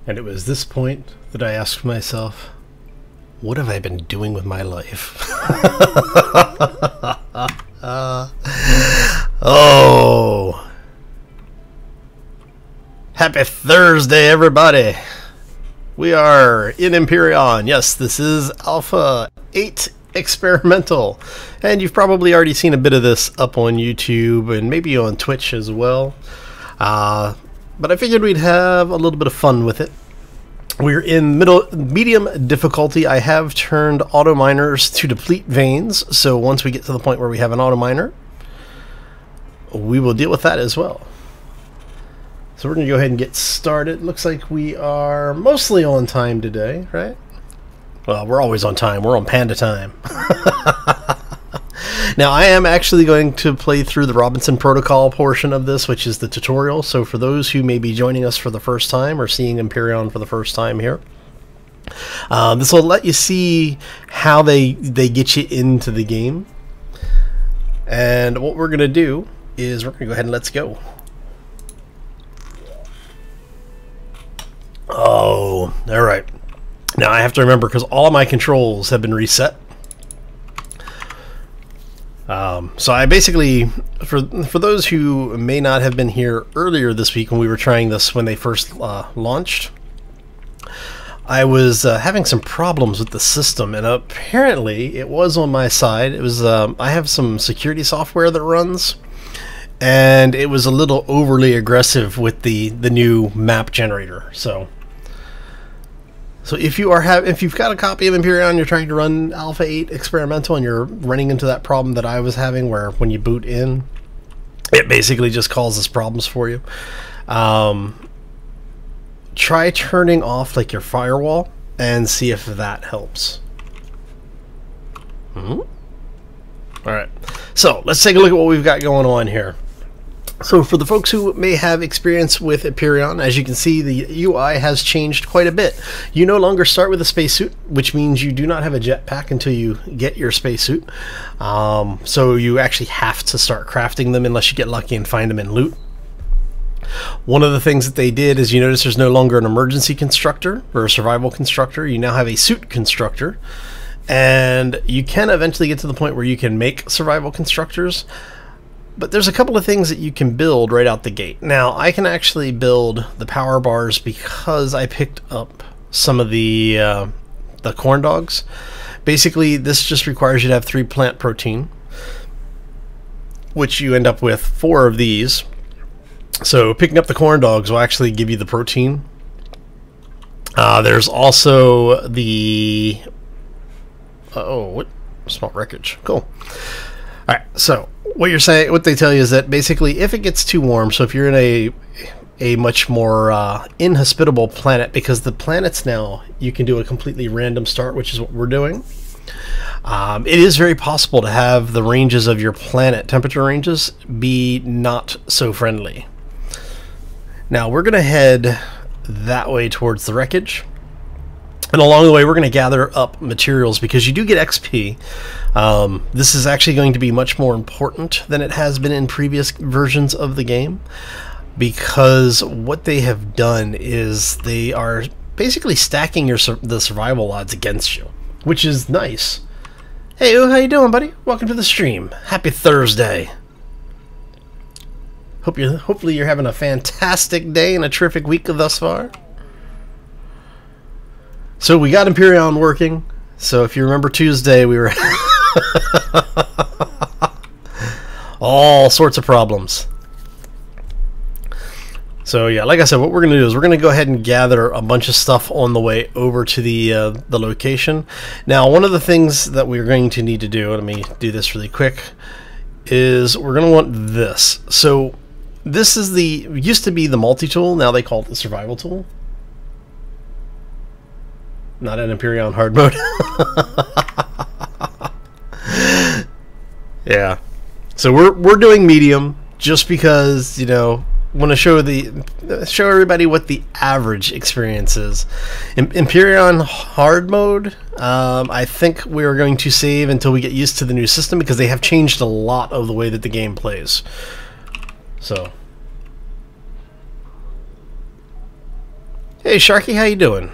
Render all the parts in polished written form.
And it was this point that I asked myself, what have I been doing with my life? Oh. Happy Thursday, everybody. We are in Empyrion. Yes, this is Alpha 8 Experimental. And you've probably already seen a bit of this up on YouTube and maybe on Twitch as well. But I figured we'd have a little bit of fun with it. We're in medium difficulty. I have turned auto miners to deplete veins, so once we get to the point where we have an auto miner, we will deal with that as well. So we're going to go ahead and get started. Looks like we are mostly on time today, right? Well, we're always on time. We're on panda time. Now, I am actually going to play through the Robinson Protocol portion of this, which is the tutorial. So for those who may be joining us for the first time or seeing Empyrion for the first time here, this will let you see how they get you into the game. And what we're going to do is we're going to go ahead and let's go. Oh, all right. Now I have to remember because all of my controls have been reset. So I basically, for those who may not have been here earlier this week when we were trying this when they first launched, I was having some problems with the system, and apparently it was on my side. It was I have some security software that runs, and it was a little overly aggressive with the new map generator. So if you've got a copy of Empyrion, you're trying to run Alpha 8 Experimental, and you're running into that problem that I was having, where when you boot in, it basically just causes problems for you. Try turning off like your firewall and see if that helps. All right, so let's take a look at what we've got going on here. So for the folks who may have experience with Empyrion, as you can see, the UI has changed quite a bit. You no longer start with a spacesuit, which means you do not have a jetpack until you get your spacesuit. So you actually have to start crafting them unless you get lucky and find them in loot. One of the things that they did is you notice there's no longer an emergency constructor or a survival constructor. You now have a suit constructor. And you can eventually get to the point where you can make survival constructors. But there's a couple of things that you can build right out the gate. Now, I can actually build the power bars because I picked up some of the corn dogs. Basically, this just requires you to have 3 plant protein, which you end up with 4 of these. So picking up the corn dogs will actually give you the protein. There's also the... what? Small wreckage. Cool. All right, so what they tell you is that basically if it gets too warm, so if you're in a much more inhospitable planet, because the planets now you can do a completely random start, which is what we're doing. It is very possible to have the ranges of your planet, temperature ranges, be not so friendly. Now we're going to head that way towards the wreckage. And along the way, we're going to gather up materials because you do get XP. This is actually going to be much more important than it has been in previous versions of the game, because what they have done is they are basically stacking the survival odds against you, which is nice. Hey, how you doing, buddy? Welcome to the stream. Happy Thursday. Hopefully you're having a fantastic day and a terrific week thus far. So we got Empyrion working. So if you remember Tuesday, we were all sorts of problems. So yeah, like I said, what we're going to do is we're going to go ahead and gather a bunch of stuff on the way over to the location. Now, one of the things that we're going to need to do, let me do this really quick, is we're going to want this. So this is used to be the multi-tool, now they call it the survival tool. Not an Empyrion hard mode. Yeah. So we're doing medium just because, you know, want to show everybody what the average experience is. Empyrion hard mode, I think we're going to save until we get used to the new system, because they have changed a lot of the way that the game plays. So Hey Sharky, how you doing?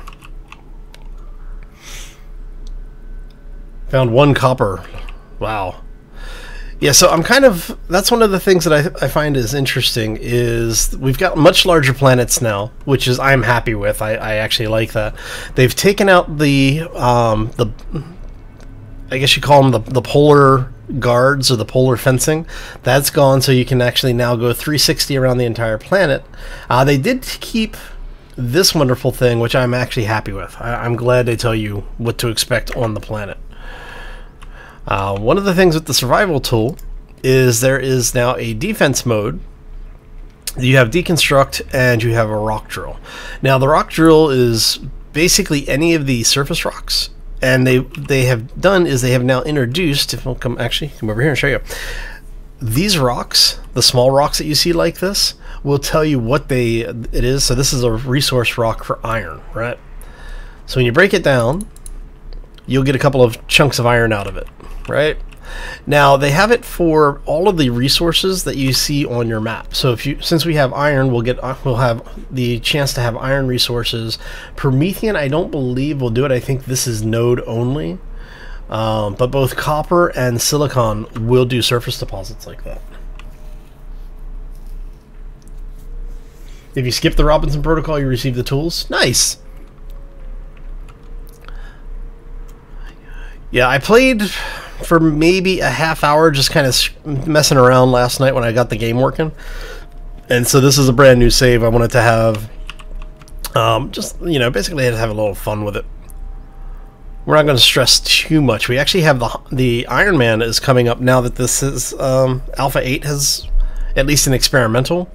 Found 1 copper. Wow. Yeah, so I'm kind of... That's one of the things that I find is interesting, is we've got much larger planets now, which is I'm happy with. I actually like that. They've taken out the I guess you call them the polar guards or the polar fencing. That's gone, so you can actually now go 360 around the entire planet. They did keep this wonderful thing, which I'm actually happy with. I'm glad they tell you what to expect on the planet. One of the things with the survival tool is there is now a defense mode. You have deconstruct and you have a rock drill. Now the rock drill is basically any of the surface rocks, and they have done is they have now introduced, if we'll come over here and show you, these rocks, the small rocks that you see like this, will tell you what it is. So this is a resource rock for iron, right? So when you break it down, you'll get a couple of chunks of iron out of it, right? Now they have it for all of the resources that you see on your map. So since we have iron, we'll have the chance to have iron resources. Promethean, I don't believe will do it. I think this is node only. But both copper and silicon will do surface deposits like that. If you skip the Robinson protocol, you receive the tools. Nice. Yeah, I played for maybe a half hour, just kind of messing around last night when I got the game working. And so this is a brand new save. I wanted to have, just, you know, basically I had to have a little fun with it. We're not going to stress too much. We actually have the Iron Man is coming up now that this is Alpha 8 has at least an experimental.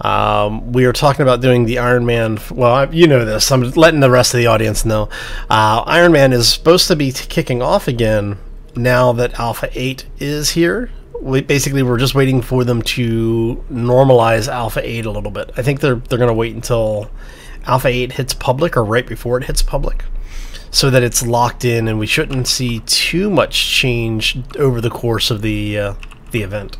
We are talking about doing the Iron Man. Well, you know this. I'm letting the rest of the audience know. Iron Man is supposed to be kicking off again now that Alpha 8 is here. We're just waiting for them to normalize Alpha 8 a little bit. I think they're going to wait until Alpha 8 hits public, or right before it hits public, so that it's locked in and we shouldn't see too much change over the course of the event.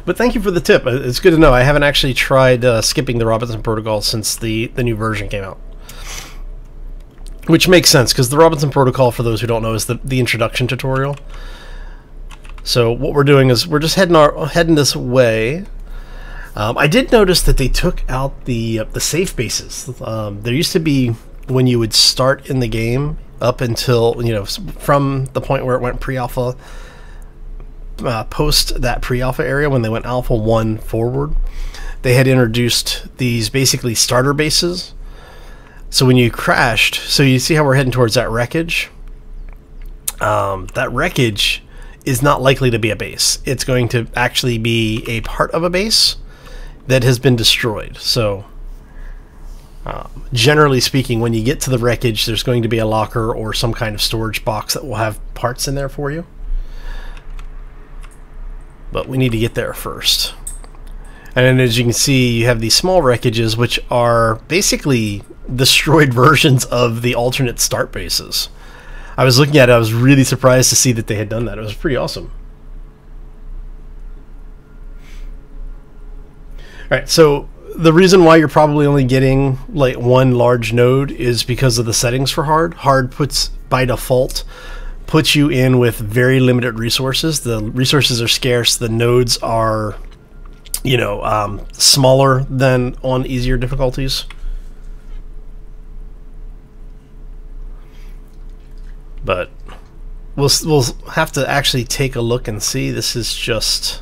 But thank you for the tip. It's good to know. I haven't actually tried skipping the Robinson protocol since the new version came out. Which makes sense, because the Robinson protocol, for those who don't know, is the introduction tutorial. So what we're doing is we're just heading this way. I did notice that they took out the safe bases. There used to be, when you would start in the game, up until, you know, from the point where it went pre-alpha, post that pre-alpha area, when they went alpha 1 forward, they had introduced these basically starter bases. So when you crashed, so you see how we're heading towards that wreckage? That wreckage is not likely to be a base. It's going to actually be a part of a base that has been destroyed. So generally speaking, when you get to the wreckage, there's going to be a locker or some kind of storage box that will have parts in there for you. But we need to get there first. And then, as you can see, you have these small wreckages, which are basically destroyed versions of the alternate start bases. I was looking at it, I was really surprised to see that they had done that. It was pretty awesome. Alright, so the reason why you're probably only getting like one large node is because of the settings for hard. Hard puts, by default, puts you in with very limited resources. The resources are scarce. The nodes are, you know, smaller than on easier difficulties. But we'll have to actually take a look and see. This is just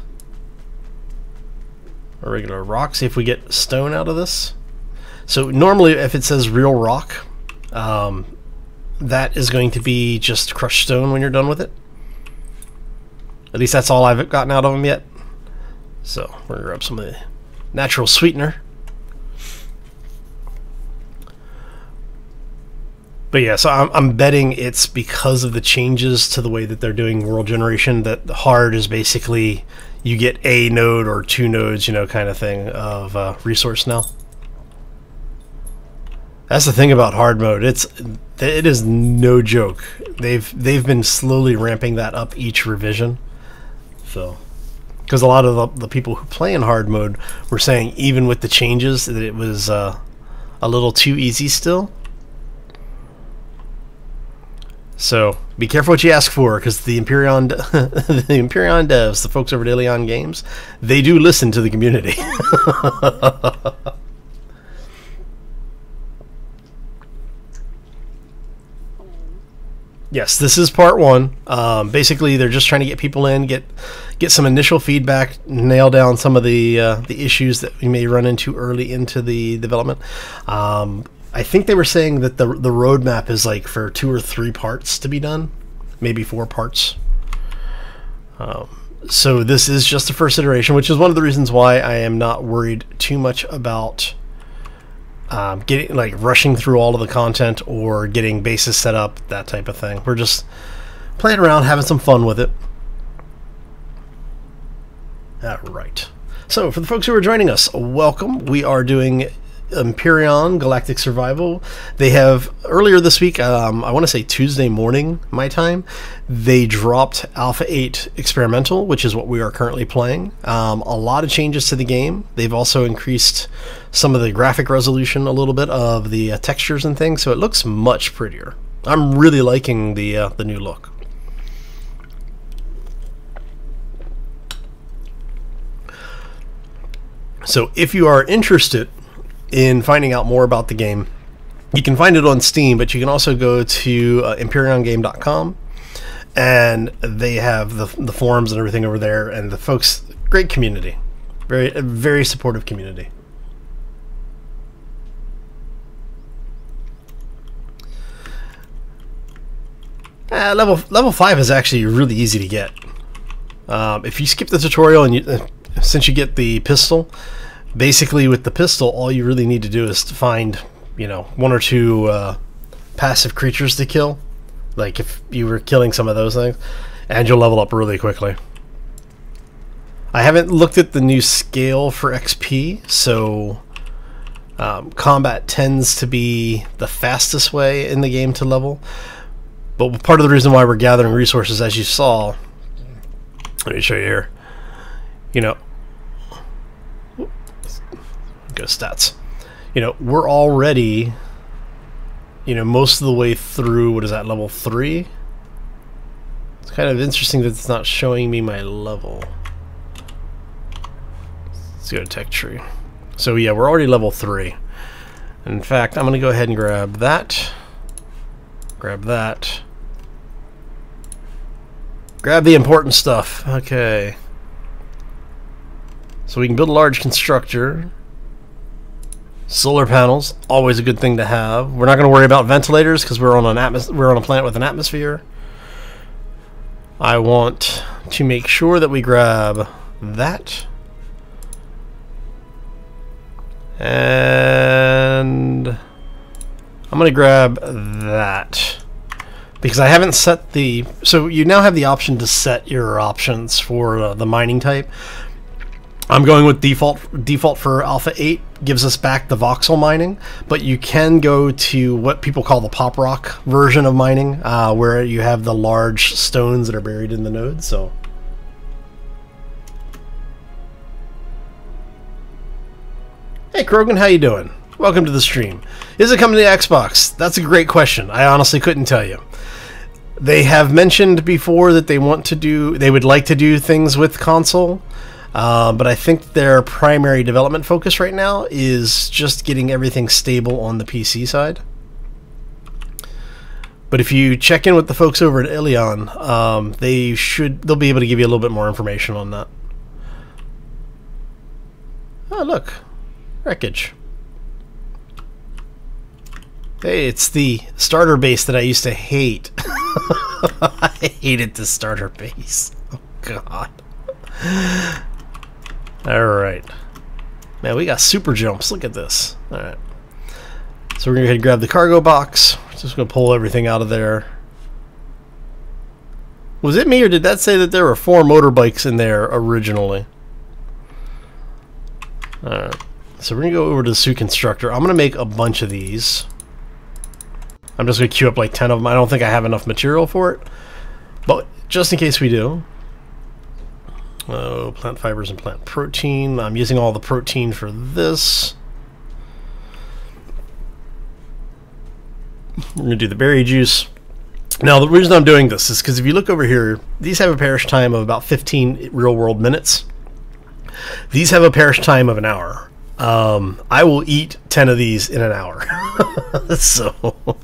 a regular rock. See if we get stone out of this. So normally, if it says real rock, that is going to be just crushed stone when you're done with it. At least that's all I've gotten out of them yet. So we're gonna grab some of the natural sweetener. But yeah, so I'm betting it's because of the changes to the way that they're doing world generation that hard is basically you get a node or two nodes, you know, kind of thing of resource now. That's the thing about hard mode. It is no joke. They've been slowly ramping that up each revision. So Because a lot of the people who play in hard mode were saying even with the changes that it was a little too easy still. So be careful what you ask for, because the Empyrion, the Empyrion devs, the folks over at Ilion Games, they do listen to the community. Yes, this is part one. Basically, they're just trying to get people in, get some initial feedback, nail down some of the issues that we may run into early into the development. I think they were saying that the roadmap is like for 2 or 3 parts to be done, maybe 4 parts. So this is just the first iteration, which is one of the reasons why I am not worried too much about getting rushing through all of the content or getting bases set up, that type of thing. We're just playing around, having some fun with it. All right. So for the folks who are joining us, welcome. We are doing Empyrion Galactic Survival. They have earlier this week, I want to say Tuesday morning my time, they dropped Alpha 8 Experimental, which is what we are currently playing. A lot of changes to the game. They've also increased some of the graphic resolution a little bit of the textures and things, so it looks much prettier. I'm really liking the new look. So if you are interested in finding out more about the game, you can find it on Steam, but you can also go to empyriongame.com, and they have the forums and everything over there, and the folks, great community, very supportive community. Level 5 is actually really easy to get. If you skip the tutorial and since you get the pistol, basically with the pistol, all you really need to do is to find, 1 or 2 passive creatures to kill, like if you were killing some of those things, and you'll level up really quickly. I haven't looked at the new scale for XP, so combat tends to be the fastest way in the game to level. But part of the reason why we're gathering resources, as you saw, let me show you here, go stats. We're already, most of the way through, what is that, level 3? It's kind of interesting that it's not showing me my level. Let's go to tech tree. So yeah, we're already level 3. In fact, I'm going to go ahead and grab that. Grab that. Grab the important stuff. Okay. So we can build a large constructor. Solar panels, always a good thing to have. We're not going to worry about ventilators because we're on a planet with an atmosphere. I want to make sure that we grab that. And I'm going to grab that, because I haven't set the... So you now have the option to set your options for the mining type. I'm going with default for Alpha 8, gives us back the voxel mining, but you can go to what people call the pop rock version of mining, where you have the large stones that are buried in the nodes. So hey Krogan, how you doing? Welcome to the stream. Is it coming to Xbox? That's a great question. I honestly couldn't tell you. They have mentioned before that they would like to do things with console. But I think their primary development focus right now is just getting everything stable on the PC side. But if you check in with the folks over at Ilion, they'll be able to give you a little bit more information on that. Oh, look. Wreckage. Hey, it's the starter base that I used to hate. I hated the starter base. Oh, God. Alright. Man, we got super jumps. Look at this. Alright. So we're going to go ahead and grab the cargo box. Just going to pull everything out of there. Was it me, or did that say that there were 4 motorbikes in there originally? Alright. So we're going to go over to the suit constructor. I'm going to make a bunch of these. I'm just going to queue up like 10 of them. I don't think I have enough material for it, but just in case we do. Oh, plant fibers and plant protein. I'm using all the protein for this. We're going to do the berry juice. Now, the reason I'm doing this is because if you look over here, these have a perish time of about 15 real-world minutes. These have a perish time of an hour. I will eat 10 of these in an hour. So, all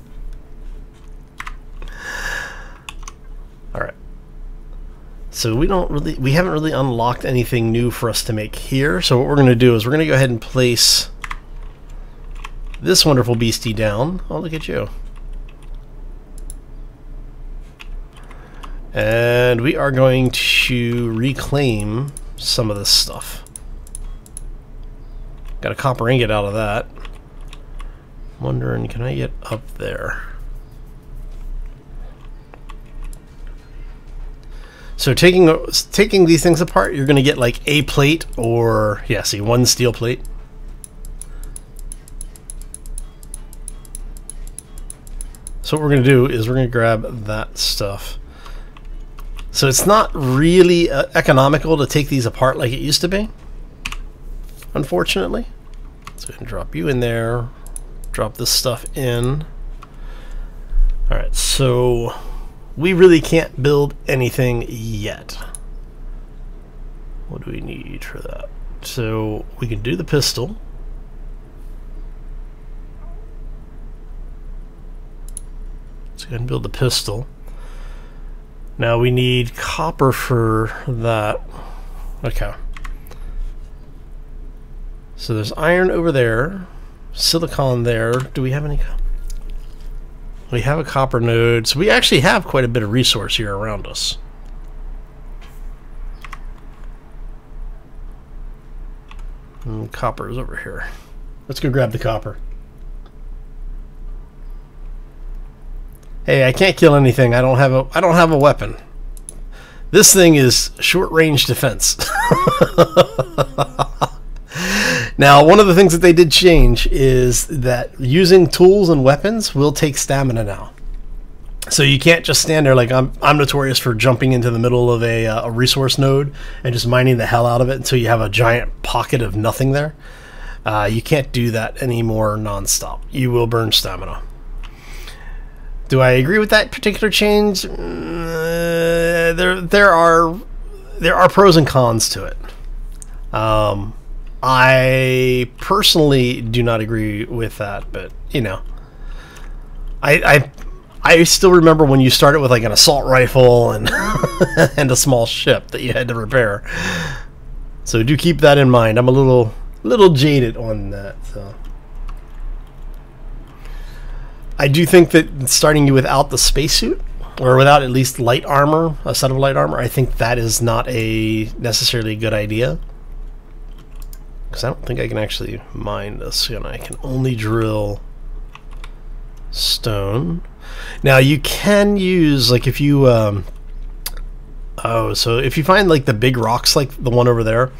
right. So we haven't really unlocked anything new for us to make here. So what we're going to do is we're going to go ahead and place this wonderful beastie down. Oh, look at you. And we are going to reclaim some of this stuff. Got a copper ingot out of that. Wondering, can I get up there? So taking these things apart, you're going to get like a plate or, yeah, see, one steel plate. So what we're going to do is we're going to grab that stuff. So it's not really economical to take these apart like it used to be, unfortunately. So we can drop you in there, drop this stuff in. All right, so we really can't build anything yet. What do we need for that? So we can do the pistol. Let's go ahead and build the pistol. Now we need copper for that. Okay. So there's iron over there, silicon there. Do we have any? We have a copper node, so we actually have quite a bit of resource here around us. And copper is over here. Let's go grab the copper. Hey, I can't kill anything. I don't have a weapon. This thing is short-range defense. Now, one of the things that they did change is that using tools and weapons will take stamina now. So you can't just stand there like I'm notorious for jumping into the middle of a resource node and just mining the hell out of it until you have a giant pocket of nothing there. You can't do that anymore non-stop. You will burn stamina. Do I agree with that particular change? There are pros and cons to it. I personally do not agree with that, but you know, I still remember when you started with like an assault rifle and and a small ship that you had to repair. So do keep that in mind. I'm a little jaded on that. So. I do think that starting you without the spacesuit, or without at least light armor, a set of light armor, I think that is not a necessarily good idea. Because I don't think I can actually mine this, and I can only drill stone. Now you can use, like if you, so if you find like the big rocks like the one over there,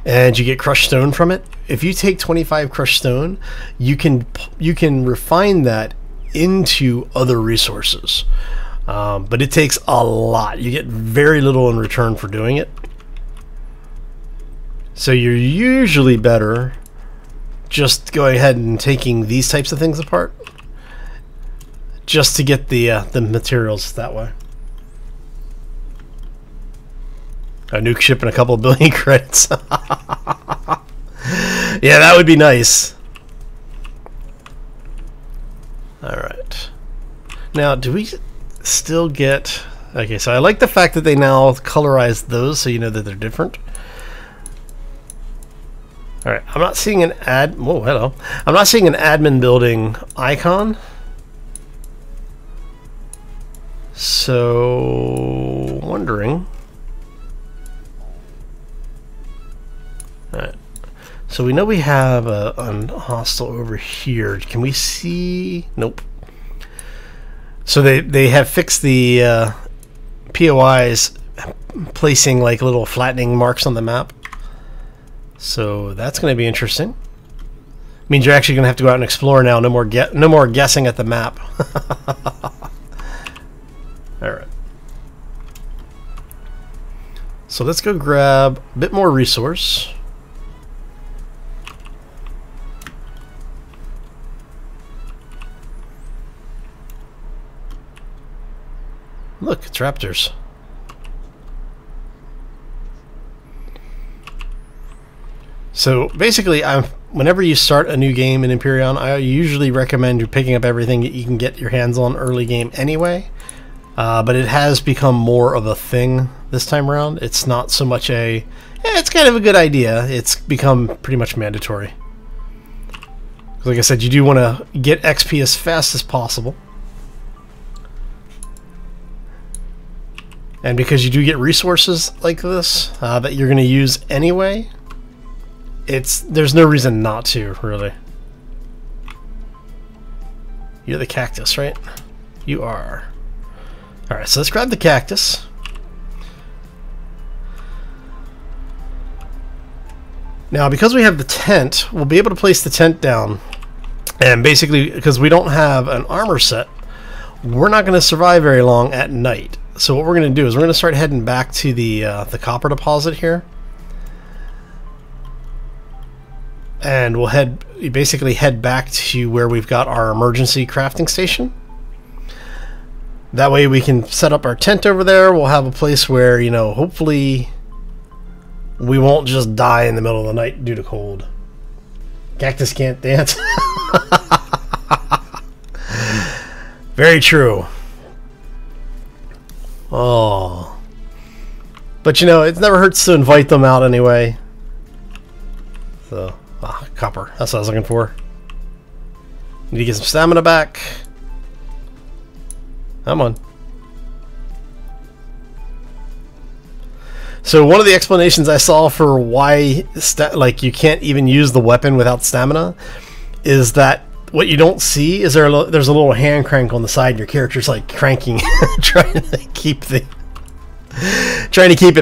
and you get crushed stone from it, if you take 25 crushed stone, you can refine that into other resources, but it takes a lot. You get very little in return for doing it, so you're usually better just going ahead and taking these types of things apart just to get the materials that way. A nuke ship and a couple of billion credits. Yeah, that would be nice. Alright. Now, do we still get... Okay, so I like the fact that they now colorize those so you know that they're different. Alright, I'm not seeing an Whoa, hello. I'm not seeing an admin building icon. So... wondering... Alright. So we know we have a hostile over here. Can we see? Nope. So they have fixed the POIs, placing like little flattening marks on the map. So that's going to be interesting. Means you're actually going to have to go out and explore now. No more guessing at the map. All right. So let's go grab a bit more resource. Look, it's raptors. So basically, whenever you start a new game in Empyrion, I usually recommend you picking up everything that you can get your hands on early game anyway. But it has become more of a thing this time around. It's not so much it's kind of a good idea. It's become pretty much mandatory. Like I said, you do want to get XP as fast as possible. And because you do get resources like this that you're going to use anyway, there's no reason not to, really. You're the cactus, right? You are. Alright, so let's grab the cactus. Now, because we have the tent, we'll be able to place the tent down. And basically, because we don't have an armor set, we're not going to survive very long at night. So what we're going to do is we're going to start heading back to the copper deposit here. And we'll basically head back to where we've got our emergency crafting station. That way we can set up our tent over there. We'll have a place where, you know, hopefully we won't just die in the middle of the night due to cold. Cactus can't dance. Very true. Oh. But you know, it never hurts to invite them out anyway. So, copper. That's what I was looking for. Need to get some stamina back. Come on. So one of the explanations I saw for why like you can't even use the weapon without stamina is that what you don't see is there's a little hand crank on the side and your character's like cranking trying to keep it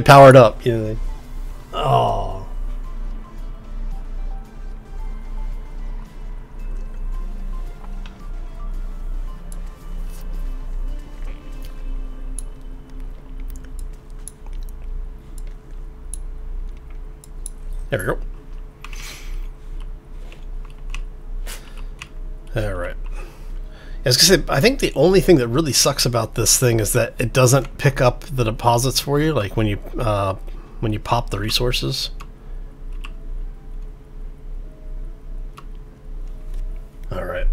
powered up, you know. Oh. There we go. Alright. As I said, I think the only thing that really sucks about this thing is that it doesn't pick up the deposits for you, like when you pop the resources. Alright.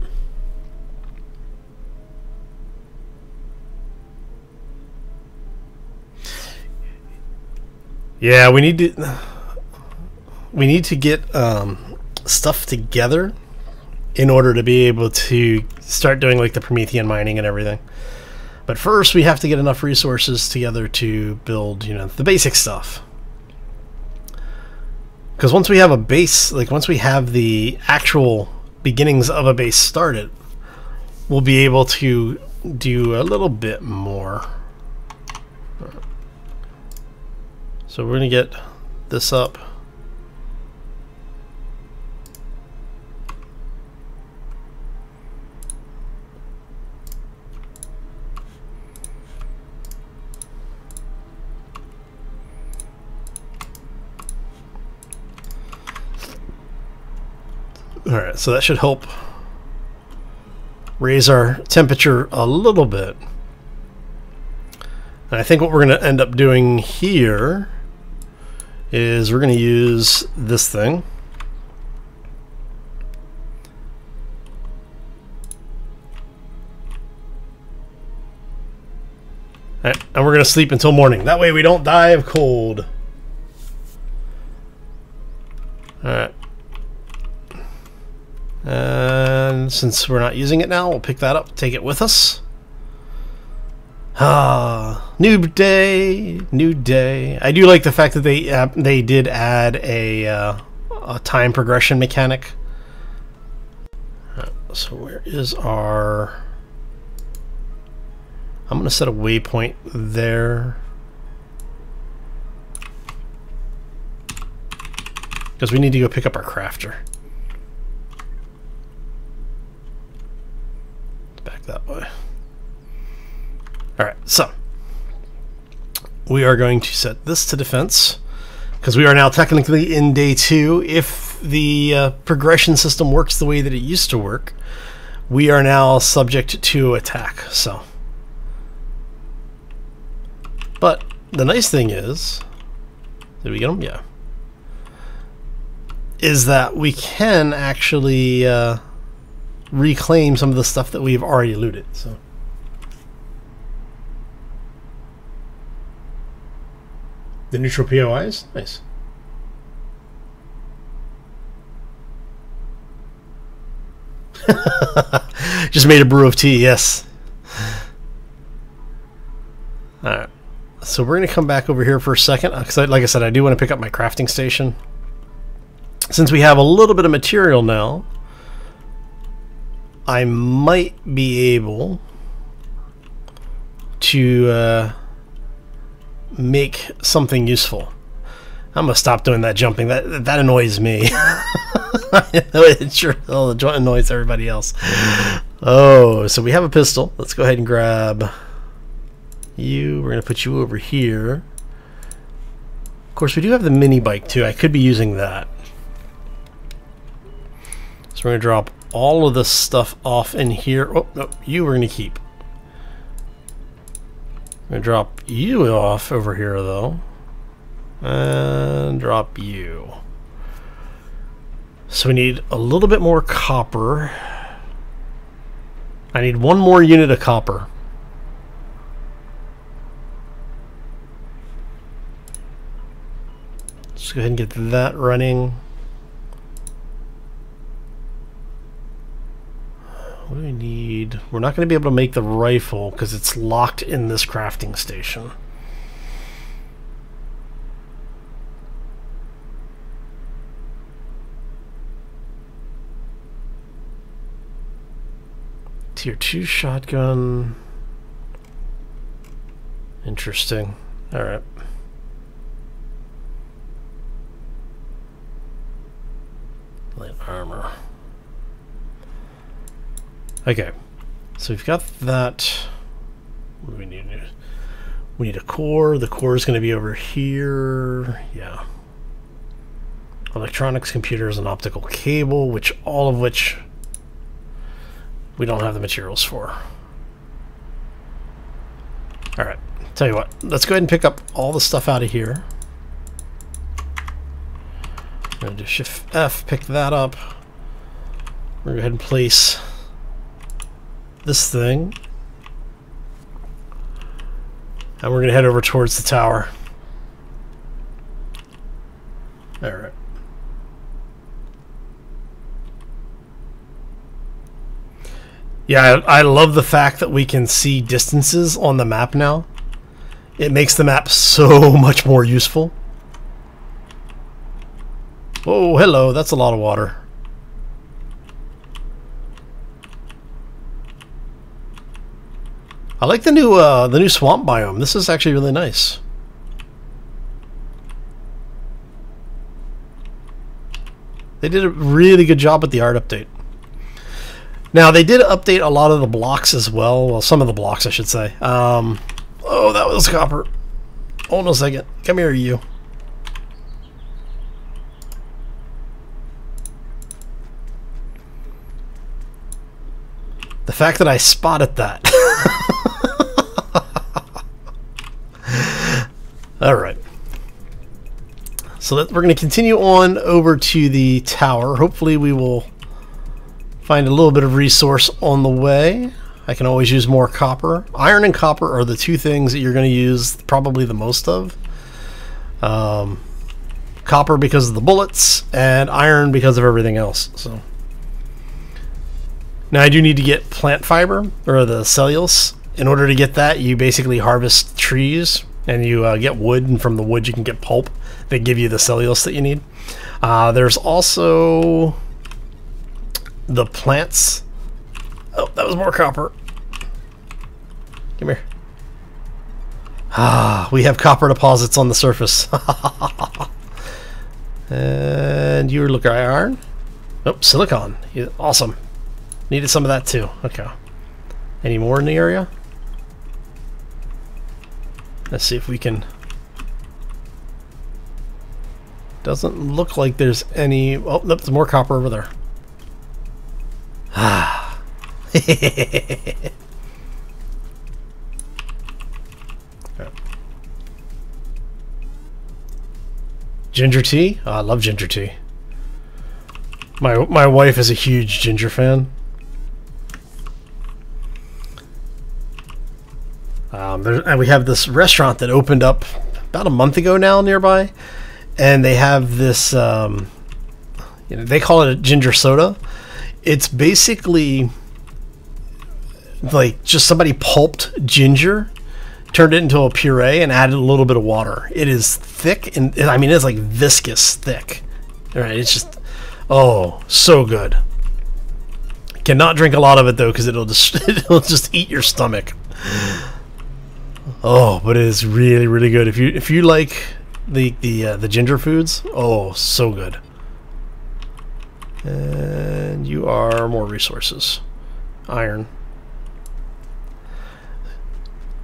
Yeah, we need to get stuff together in order to be able to start doing like the Promethean mining and everything. But first we have to get enough resources together to build, you know, the basic stuff. Because once we have a base, like once we have the actual beginnings of a base started, we'll be able to do a little bit more. So we're going to get this up. Alright, so that should help raise our temperature a little bit. And I think what we're going to end up doing here is we're going to use this thing. And we're going to sleep until morning. That way we don't die of cold. Alright. And since we're not using it now, we'll pick that up, take it with us. New day, new day. I do like the fact that they did add a time progression mechanic. So where is our... I'm going to set a waypoint there. Because we need to go pick up our crafter. Back that way. Alright, so we are going to set this to defense, because we are now technically in day 2. If the progression system works the way that it used to work, we are now subject to attack. So, but the nice thing is, did we get them? Yeah. Is that we can actually reclaim some of the stuff that we've already looted. So, the neutral POIs, nice. Just made a brew of tea, yes. Alright, so we're going to come back over here for a second, because like I said, I do want to pick up my crafting station. Since we have a little bit of material now, I might be able to make something useful. I'm gonna stop doing that jumping. That annoys me. It sure annoys everybody else. Oh, so we have a pistol. Let's go ahead and grab you. We're gonna put you over here. Of course, we do have the mini bike too. I could be using that. So we're gonna drop all of this stuff off in here. Oh no, you we're gonna keep. I'm gonna drop you off over here though, and drop you. So we need a little bit more copper. I need one more unit of copper. Let's go ahead and get that running. What do we need? We're not going to be able to make the rifle because it's locked in this crafting station. Tier 2 shotgun. Interesting. Alright. Light armor. Okay, so we've got that. What do we need? We need a core. The core is going to be over here. Yeah. Electronics, computers, and optical cable, all of which we don't have the materials for. All right, tell you what. Let's go ahead and pick up all the stuff out of here. I'm going to do Shift F, pick that up. We're going to go ahead and place this thing, and we're going to head over towards the tower. Alright. Yeah, I love the fact that we can see distances on the map now. It makes the map so much more useful. Oh, hello, that's a lot of water. I like the new swamp biome. This is actually really nice. They did a really good job with the art update. Now they did update a lot of the blocks as well. Well, some of the blocks, I should say. Oh, that was copper. Hold on a second. Come here, you. The fact that I spotted that. Alright. So we're going to continue on over to the tower. Hopefully we will find a little bit of resource on the way. I can always use more copper. Iron and copper are the two things that you're going to use probably the most of. Copper because of the bullets, and iron because of everything else. So now I do need to get plant fiber, or the cellulose. In order to get that, you basically harvest trees, and you get wood, and from the wood you can get pulp that give you the cellulose that you need. There's also the plants. Oh, that was more copper. Come here. We have copper deposits on the surface. And you look at iron. Oh, silicon. Yeah, awesome. Needed some of that too. Okay. Any more in the area? Let's see if we can Doesn't look like there's any... Oh, nope, there's more copper over there. Ah. Ginger tea? Oh, I love ginger tea. My wife is a huge ginger fan. And we have this restaurant that opened up about a month ago now nearby, and they have this, you know, they call it a ginger soda. It's basically like just somebody pulped ginger, turned it into a puree, and added a little bit of water. It is thick, and I mean, it's like viscous thick. All right, it's just, oh, so good. Cannot drink a lot of it though, because it'll just eat your stomach. Oh, but it is really, really good. If you like the ginger foods, oh, so good. And you are more resources, iron.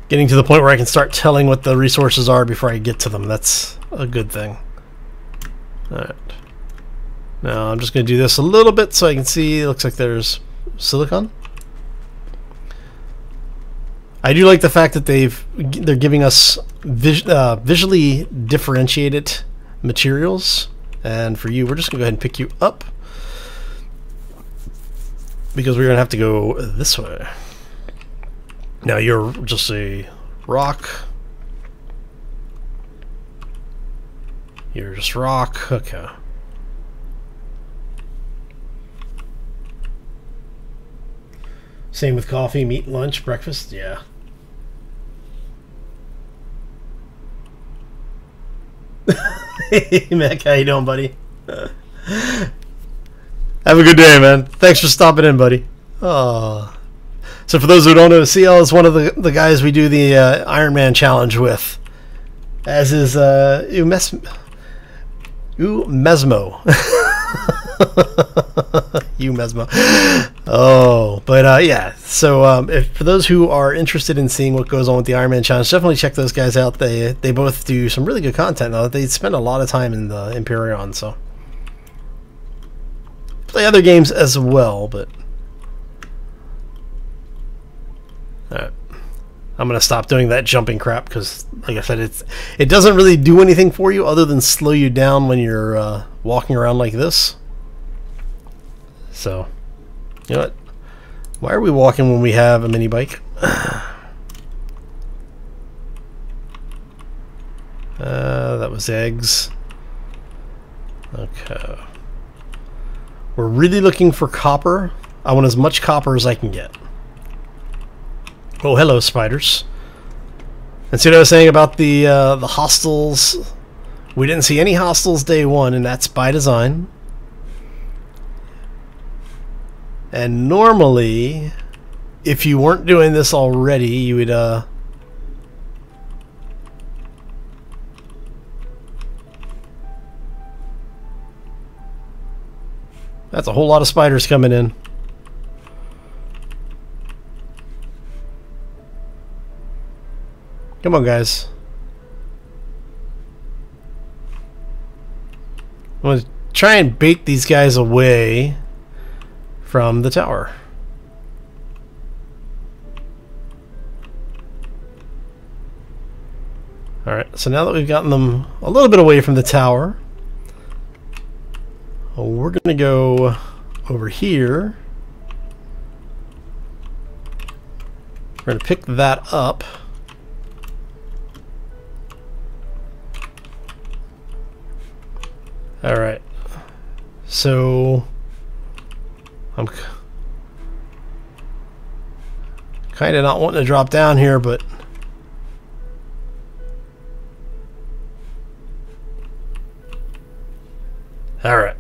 Getting to the point where I can start telling what the resources are before I get to them. That's a good thing. Alright. Now I'm just going to do this a little bit so I can see. It looks like there's silicon. I do like the fact that they're giving us visually differentiated materials. And for you, we're just going to go ahead and pick you up, because we're going to have to go this way. Now you're just a rock. You're just rock. Okay. Same with coffee, meat, lunch, breakfast. Yeah. Hey Mac, how you doing, buddy? Have a good day, man. Thanks for stopping in, buddy. Oh. So for those who don't know, CL is one of the guys we do the Iron Man challenge with, as is Umesmo. Umesmo. Oh, but yeah. So for those who are interested in seeing what goes on with the Iron Man challenge, definitely check those guys out. They both do some really good content. They spend a lot of time in the Empyrion, so play other games as well, but. Alright. I'm gonna stop doing that jumping crap, because like I said, it doesn't really do anything for you other than slow you down when you're walking around like this. So you know what, why are we walking when we have a mini bike? That was eggs. Okay, we're really looking for copper. I want as much copper as I can get. Oh, hello, spiders. And see what I was saying about the hostiles? We didn't see any hostiles day one, and that's by design. And normally, if you weren't doing this already, you would that's a whole lot of spiders coming in. Come on, guys. I'm going to try and bait these guys away from the tower. Alright, so now that we've gotten them a little bit away from the tower, we're going to go over here. We're going to pick that up. Alright, so I'm kind of not wanting to drop down here, but alright.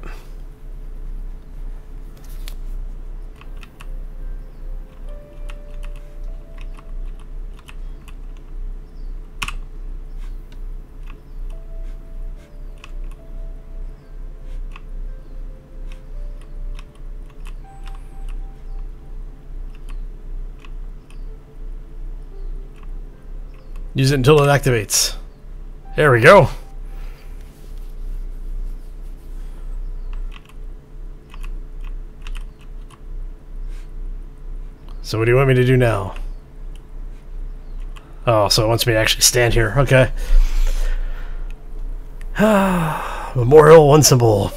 Use it until it activates. There we go. So what do you want me to do now? Oh, so it wants me to actually stand here. Okay. Memorial one symbol.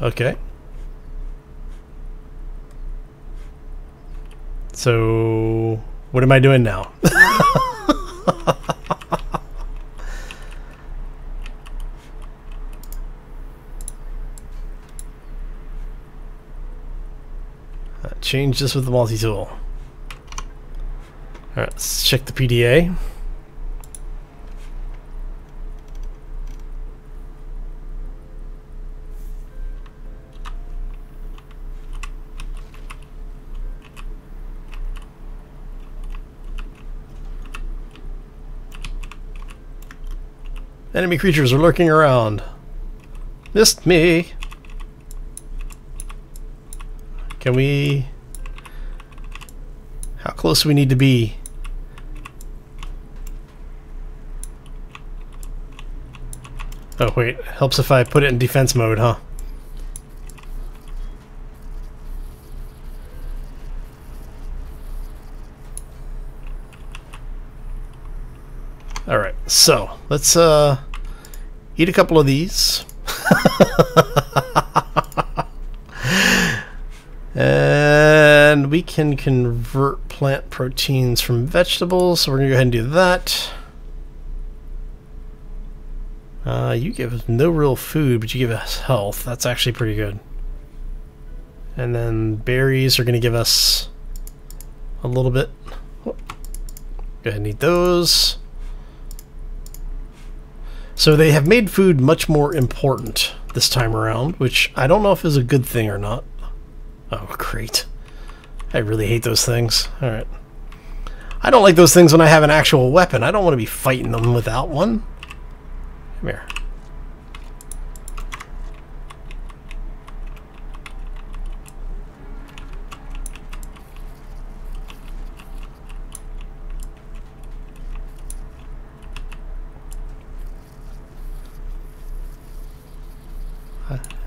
Okay. So what am I doing now? Change this with the multi-tool. Alright, let's check the PDA. Enemy creatures are lurking around. Missed me. Can we... How close do we need to be? Oh wait, helps if I put it in defense mode, huh? Alright, so let's eat a couple of these. And we can convert plant proteins from vegetables, so we're going to go ahead and do that. You give us no real food, but you give us health. That's actually pretty good. And then berries are going to give us a little bit. Go ahead and eat those. So they have made food much more important this time around, which I don't know if is a good thing or not. Oh, great. I really hate those things. Alright. I don't like those things when I have an actual weapon. I don't want to be fighting them without one. Come here.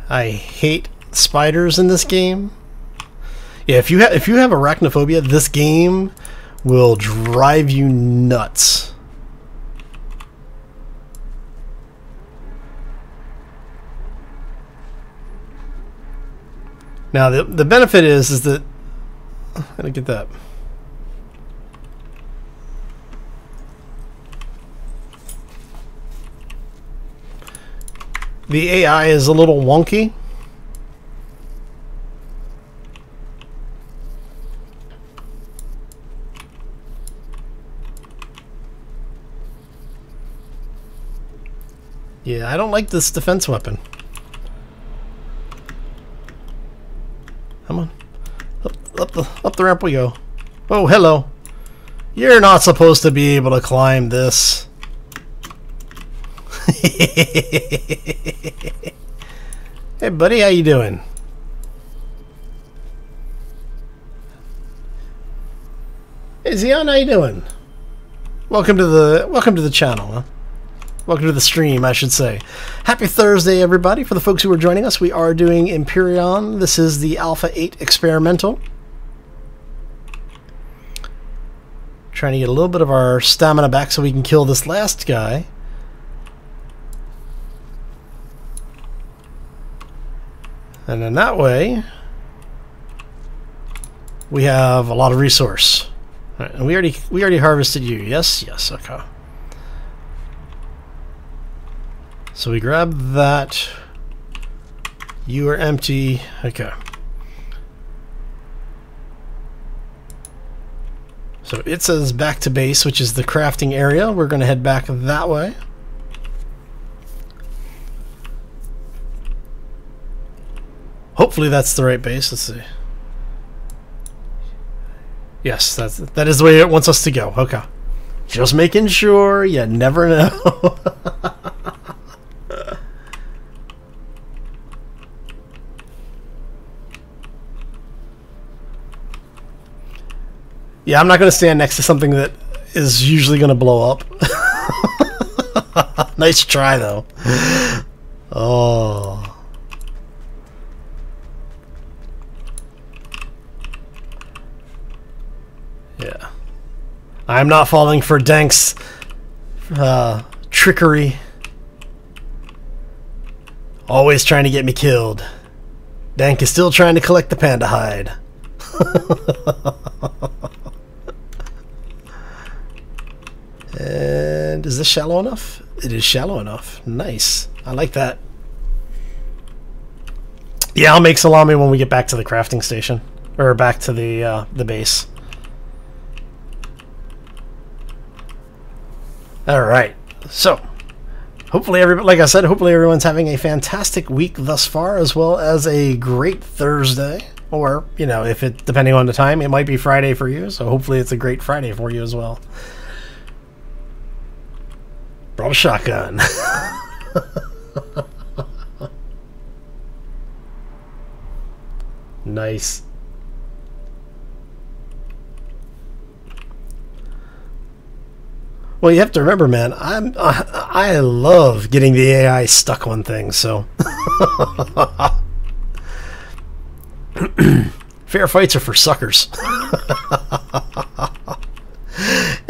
I hate spiders in this game. Yeah, if you have arachnophobia, this game will drive you nuts. Now the benefit is that how do I get that? The AI is a little wonky. Yeah, I don't like this defense weapon. Come on. Up the ramp we go. Oh, hello. You're not supposed to be able to climb this. Hey buddy, how you doing? Hey Xeon, how you doing? Welcome to the channel, huh? Welcome to the stream, I should say. Happy Thursday, everybody. For the folks who are joining us, we are doing Empyrion. This is the Alpha 8 experimental. Trying to get a little bit of our stamina back so we can kill this last guy. And then that way, we have a lot of resource. All right, and we already harvested you. Yes, yes, okay. So we grab that. You are empty. Okay. So it says back to base, which is the crafting area. We're going to head back that way. Hopefully that's the right base. Let's see. Yes, that is the way it wants us to go. Okay. Just making sure. You never know. Yeah, I'm not going to stand next to something that is usually going to blow up. Nice try, though. Oh. I'm not falling for Dank's trickery. Always trying to get me killed. Dank is still trying to collect the panda hide. And is this shallow enough? It is shallow enough. Nice. I like that. Yeah, I'll make salami when we get back to the crafting station. Or back to the base. Alright. So, hopefully like I said, hopefully everyone's having a fantastic week thus far, as well as a great Thursday. Or, you know, if it, depending on the time, it might be Friday for you, so hopefully it's a great Friday for you as well. Brought a shotgun. Nice. Well, you have to remember, man, I love getting the AI stuck on things, so fair fights are for suckers.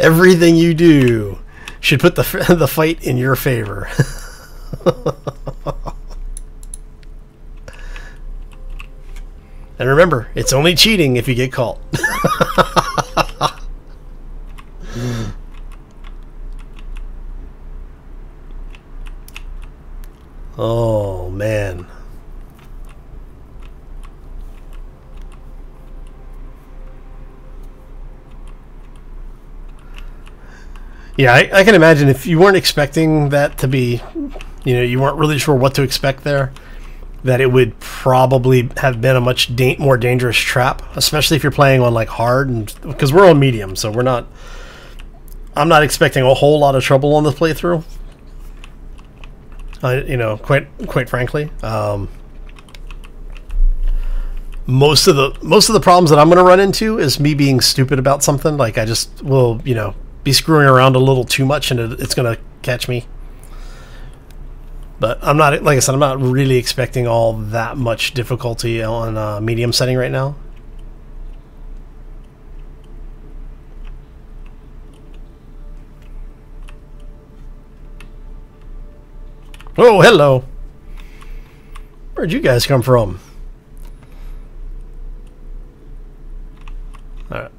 Everything you do should put the fight in your favor. And remember, it's only cheating if you get caught. Oh, man. Yeah, I can imagine if you weren't expecting that to be, you know, you weren't really sure what to expect there, that it would probably have been a much more dangerous trap, especially if you're playing on like hard, and because we're on medium, so I'm not expecting a whole lot of trouble on this playthrough. You know, quite frankly, most of the problems that I'm going to run into is me being stupid about something. Like I just will, you know, be screwing around a little too much, and it's going to catch me. But I'm not, like I said, I'm not really expecting all that much difficulty on medium setting right now. Oh, hello. Where'd you guys come from? Alright.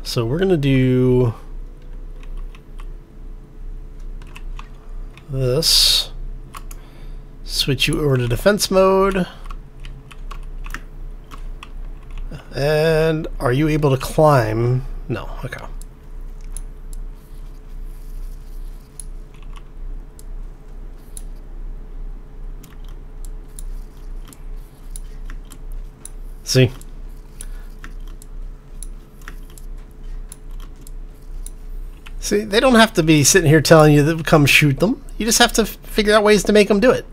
So we're gonna do this. Switch you over to defense mode. And are you able to climb? No, okay. See? See, they don't have to be sitting here telling you to come shoot them. You just have to figure out ways to make them do it.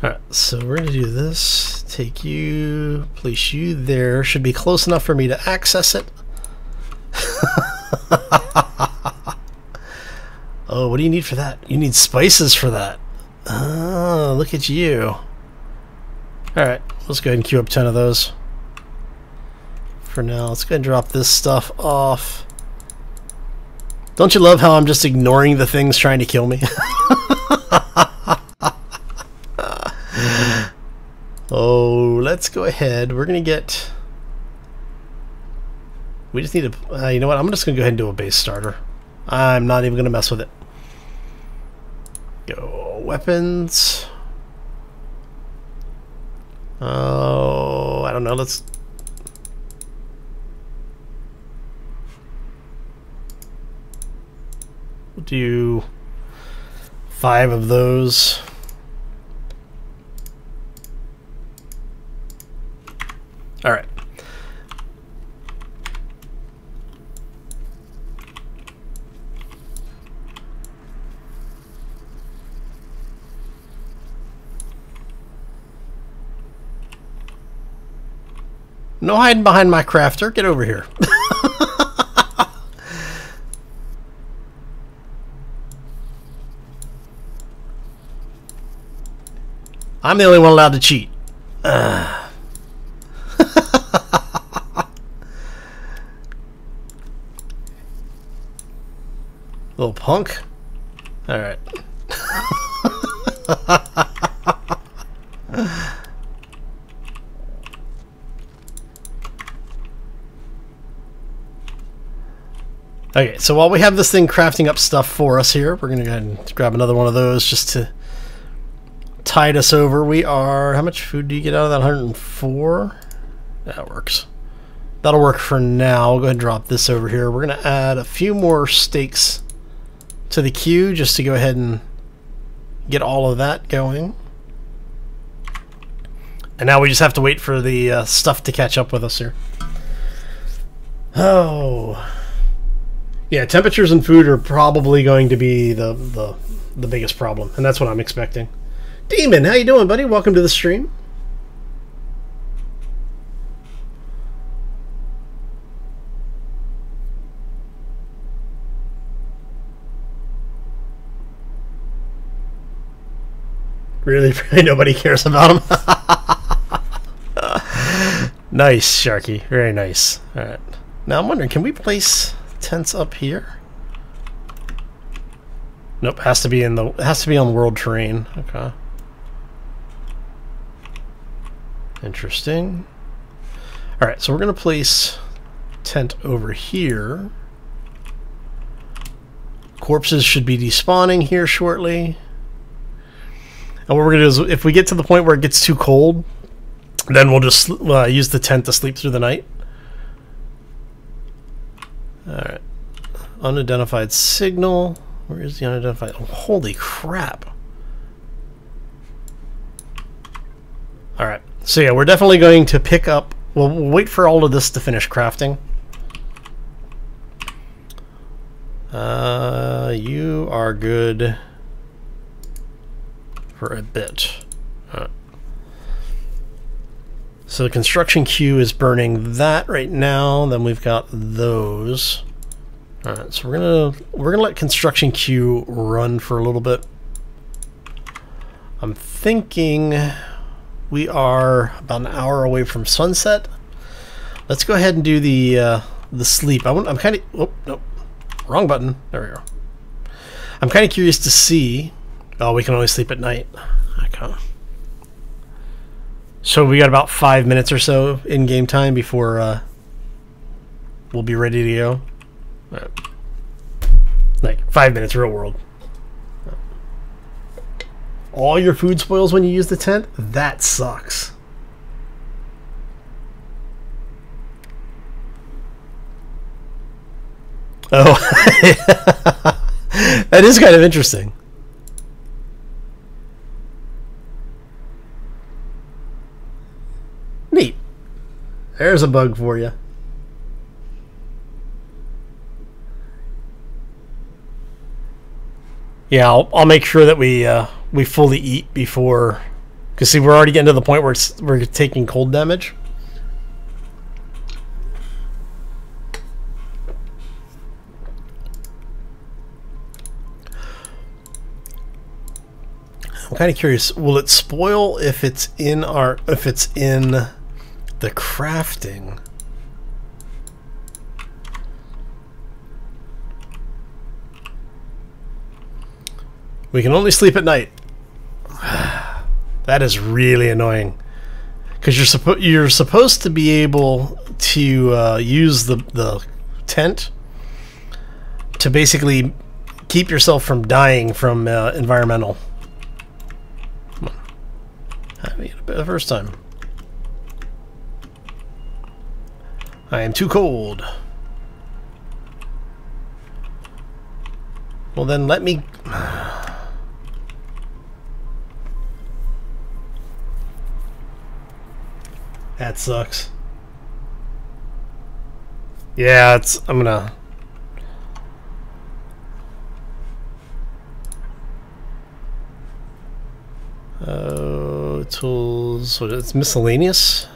Alright, so we're going to do this. Take you, place you there. Should be close enough for me to access it. Oh, what do you need for that? You need spices for that. Oh, look at you. Alright, let's go ahead and queue up 10 of those. For now, let's go ahead and drop this stuff off. Don't you love how I'm just ignoring the things trying to kill me? Oh, let's go ahead. We're going to get... We just need to... you know what? I'm just going to go ahead and do a base starter. I'm not even going to mess with it. Go weapons... Oh, I don't know. Let's do 5 of those. All right. No hiding behind my crafter. Get over here. I'm the only one allowed to cheat. Little punk. Alright. Okay, so while we have this thing crafting up stuff for us here, we're going to go ahead and grab another one of those just to tide us over. We are... How much food do you get out of that? 104? That works. That'll work for now. I'll go ahead and drop this over here. We're going to add a few more steaks to the queue just to go ahead and get all of that going. And now we just have to wait for the stuff to catch up with us here. Oh... Yeah, temperatures and food are probably going to be the biggest problem, and that's what I'm expecting. Demon, how you doing, buddy? Welcome to the stream. Really, nobody cares about him. Nice, Sharky. Very nice. All right. Now I'm wondering, can we place tents up here? Nope, has to be on world terrain. Okay. Interesting. All right, so we're gonna place tent over here. Corpses should be despawning here shortly. And what we're gonna do is, if we get to the point where it gets too cold, then we'll just use the tent to sleep through the night. Alright. Unidentified signal. Where is the unidentified? Oh, holy crap. Alright. So yeah, we're definitely going to pick up... We'll wait for all of this to finish crafting. You are good for a bit. Alright. So the construction queue is burning that right now. Then we've got those. All right, so we're gonna let construction queue run for a little bit. I'm thinking we are about an hour away from sunset. Let's go ahead and do the sleep. I'm kind of... Oh, nope. Wrong button. There we go. I'm kind of curious to see... Oh, we can only sleep at night. Okay. So we got about 5 minutes or so in game time before we'll be ready to go. Right. Like 5 minutes real world. All your food spoils when you use the tent? That sucks. Oh. That is kind of interesting. Neat. There's a bug for you. Yeah, I'll make sure that we fully eat before, because see, we're already getting to the point where we're taking cold damage. I'm kind of curious. Will it spoil if it's in the crafting? We can only sleep at night. That is really annoying, because you're supposed to be able to use the tent to basically keep yourself from dying from environmental. Come on, I made it the first time. I am too cold. Well, then let me... That sucks. Yeah, I'm gonna... Tools... What, it's miscellaneous?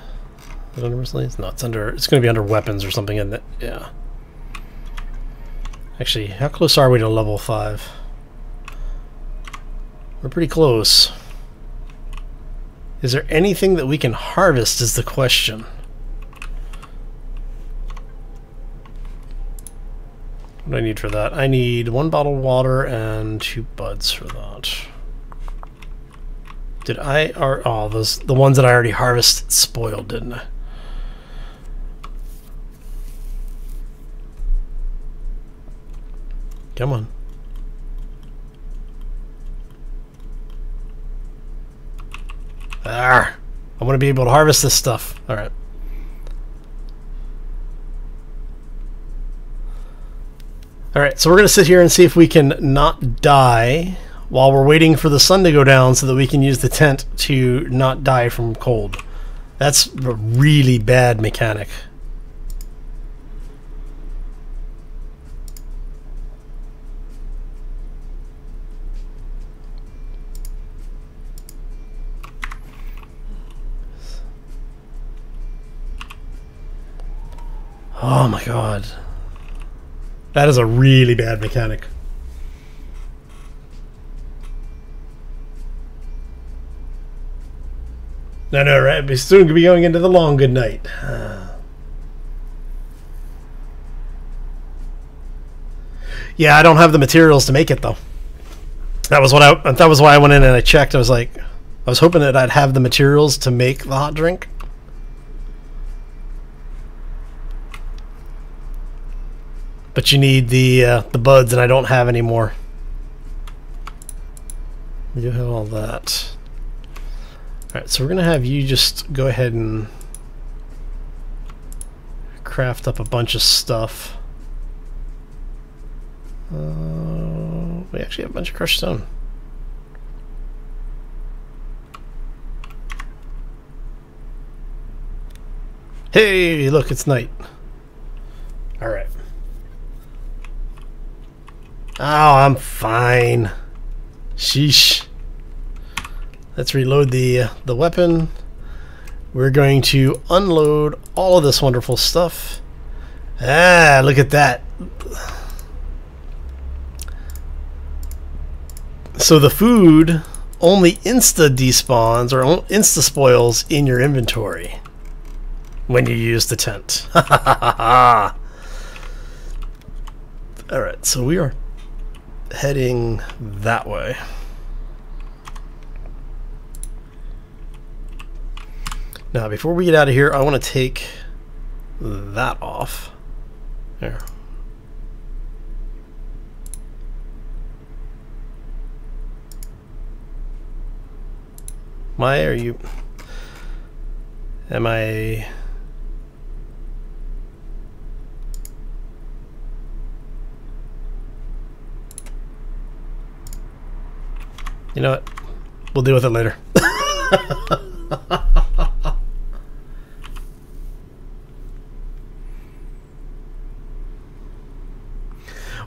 Is it under miscellaneous? No, it's gonna be under weapons or something, isn't it? Yeah. Actually, how close are we to level 5? We're pretty close. Is there anything that we can harvest is the question. What do I need for that? I need 1 bottle of water and 2 buds for that. Did I... oh, those, the ones that I already harvested spoiled, didn't I? Come on. I want to be able to harvest this stuff. Alright. Alright, so we're going to sit here and see if we can not die while we're waiting for the sun to go down so that we can use the tent to not die from cold. That's a really bad mechanic. Oh my god. That is a really bad mechanic. No, right? We're soon going to be going into the long good night. Yeah, I don't have the materials to make it though. That was why I went in and I checked. I was like, I was hoping that I'd have the materials to make the hot drink. But you need the buds, and I don't have any more. You have all that. Alright, so we're going to have you just go ahead and craft up a bunch of stuff. We actually have a bunch of crushed stone. Hey, look, it's night. Alright. Oh, I'm fine. Sheesh. Let's reload the weapon. We're going to unload all of this wonderful stuff. Ah, look at that. So the food only insta despawns or insta spoils in your inventory when you use the tent. Alright, so we are heading that way. Now, before we get out of here, I want to take that off. There. Am I... You know what? We'll deal with it later.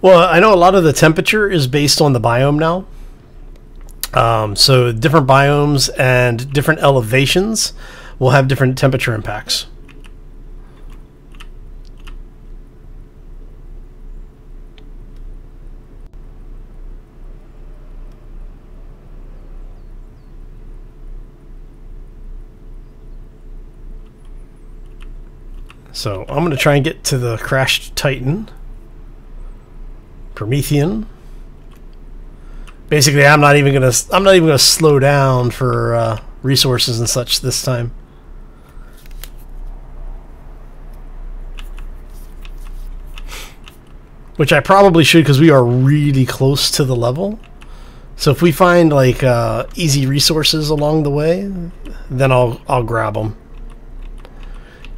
Well, I know a lot of the temperature is based on the biome now. So different biomes and different elevations will have different temperature impacts. So I'm going to try and get to the crashed Titan. Promethean. Basically, I'm not even gonna slow down for resources and such this time. Which I probably should, because we are really close to the level. So if we find like easy resources along the way, then I'll grab them.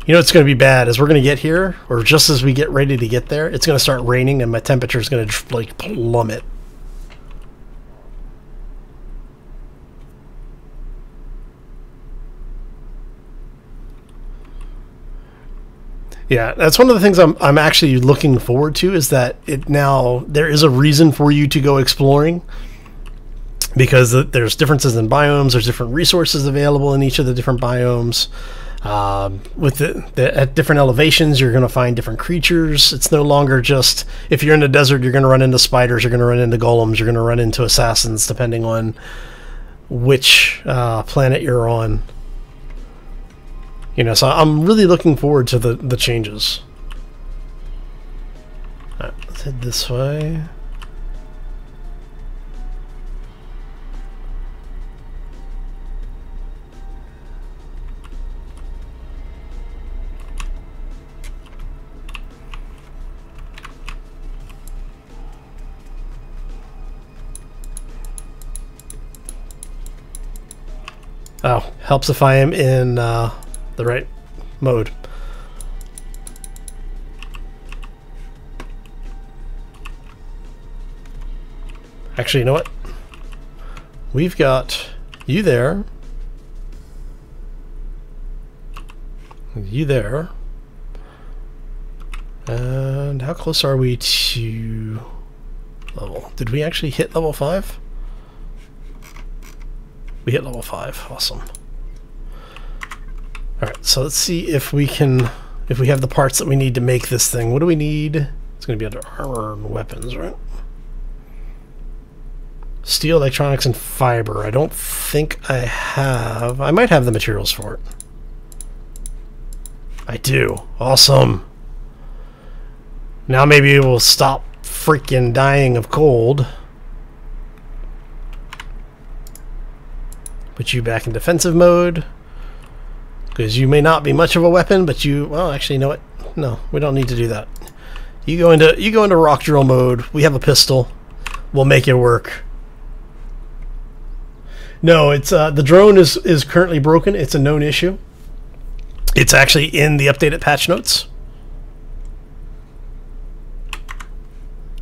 You know what's going to be bad is we're going to get here, or just as we get ready to get there, it's going to start raining and my temperature is going to like plummet. Yeah, that's one of the things I'm actually looking forward to, is that there is a reason for you to go exploring, because there's differences in biomes, there's different resources available in each of the different biomes. At different elevations, you're going to find different creatures. It's no longer just, if you're in the desert, you're going to run into spiders, you're going to run into golems, you're going to run into assassins, depending on which planet you're on. You know, so I'm really looking forward to the changes. Alright, let's head this way. Oh, helps if I am in the right mode. Actually, you know what? We've got you there. You there. And how close are we to level? Did we actually hit level 5? We hit level 5. Awesome. Alright, so let's see if we can, if we have the parts that we need to make this thing. What do we need? It's going to be under armor and weapons, right? Steel, electronics, and fiber. I don't think I have. I might have the materials for it. I do. Awesome. Now maybe we'll stop freaking dying of cold. Put you back in defensive mode. Because you may not be much of a weapon, but you... Well, actually, you know what? No, we don't need to do that. You go into rock drill mode. We have a pistol. We'll make it work. No, it's the drone is currently broken. It's a known issue. It's actually in the updated patch notes.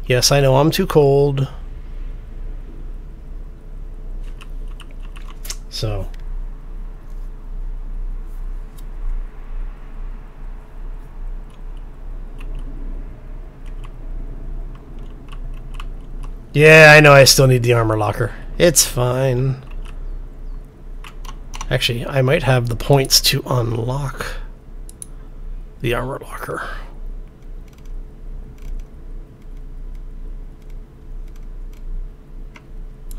Yes, I know I'm too cold. So... Yeah, I know I still need the armor locker. It's fine. Actually, I might have the points to unlock the armor locker.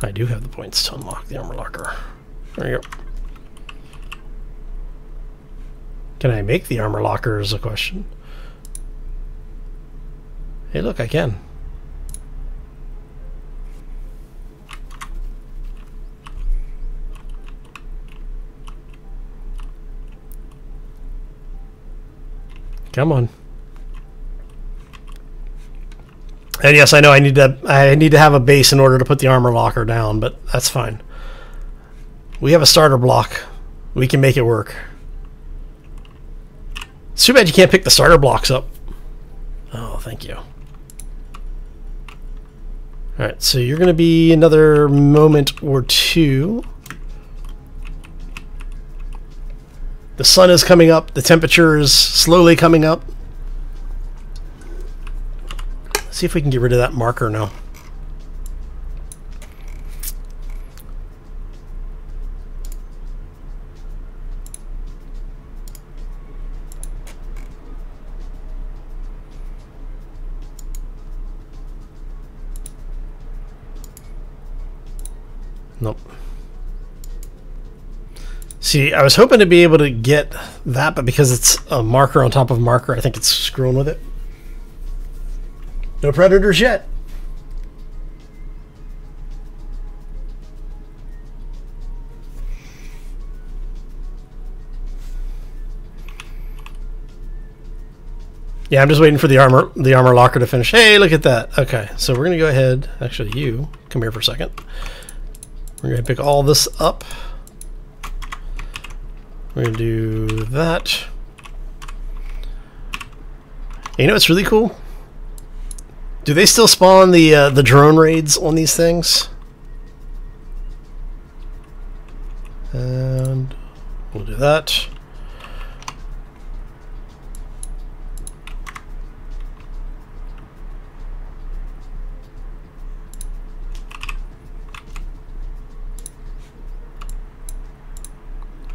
I do have the points to unlock the armor locker. There you go. Can I make the armor locker is a question. Hey, look, I can. Come on. And yes, I know I need to have a base in order to put the armor locker down, but that's fine. We have a starter block. We can make it work. It's too bad you can't pick the starter blocks up. Oh, thank you. Alright, so you're going to be another moment or two. The sun is coming up. The temperature is slowly coming up. Let's see if we can get rid of that marker now. Nope. See, I was hoping to be able to get that, but because it's a marker on top of marker, I think it's screwing with it. No predators yet. Yeah, I'm just waiting for the armor locker to finish. Hey, look at that. Okay, so we're gonna go ahead. Actually, you come here for a second. We're gonna pick all this up. We're gonna do that. You know what's really cool? Do they still spawn the drone raids on these things? And we'll do that.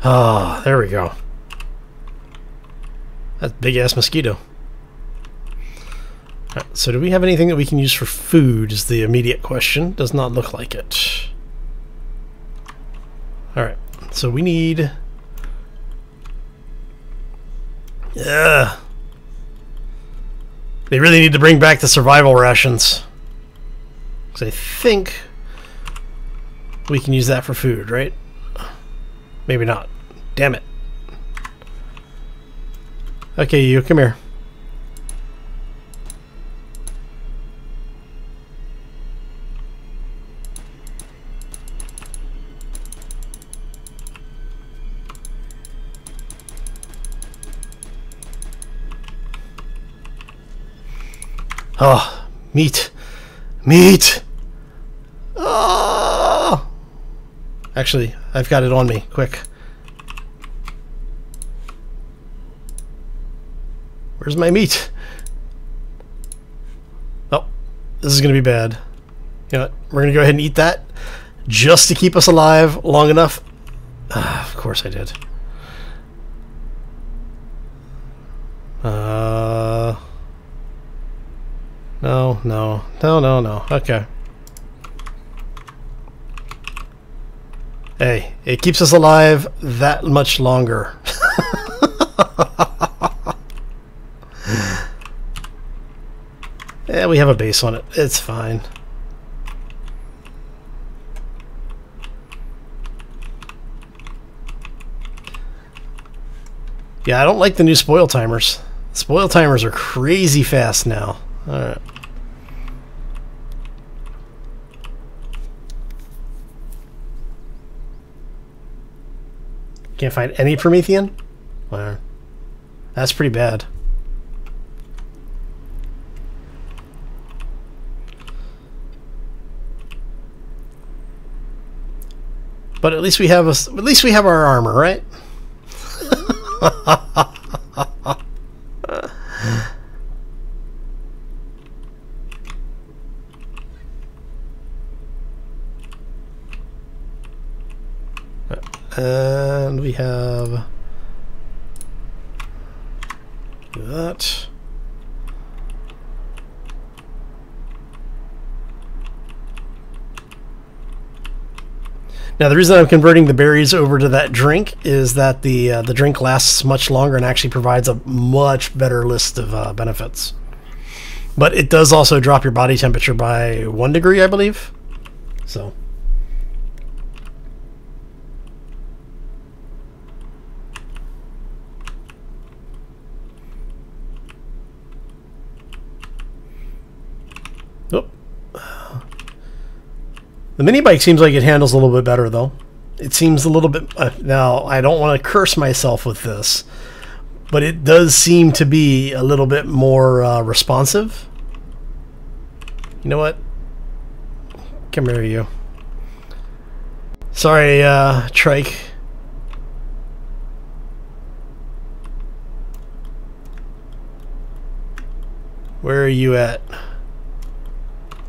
Ah, there we go. That's a big-ass mosquito. Right, so do we have anything that we can use for food is the immediate question. Does not look like it. Alright, so we need... They really need to bring back the survival rations. Because I think we can use that for food, right? Maybe not. Damn it. Okay, you, come here. Oh, meat. Meat! Oh! Actually, I've got it on me. Quick. Where's my meat? Oh, this is going to be bad. You know what? We're going to go ahead and eat that just to keep us alive long enough. Of course I did. No. Okay. Hey, it keeps us alive that much longer. Yeah, we have a base on it. It's fine. Yeah, I don't like the new spoil timers. Spoil timers are crazy fast now. Alright. Can't find any Promethean? Wow. That's pretty bad. But at least we have our armor, right? And we have that. Now, the reason I'm converting the berries over to that drink is that the drink lasts much longer and actually provides a much better list of benefits. But it does also drop your body temperature by 1 degree, I believe. So. Oh. The mini bike seems like it handles a little bit better, though. It seems a little bit... now, I don't want to curse myself with this, but it does seem to be a little bit more responsive. You know what? Come here, you. Sorry, Trike. Where are you at?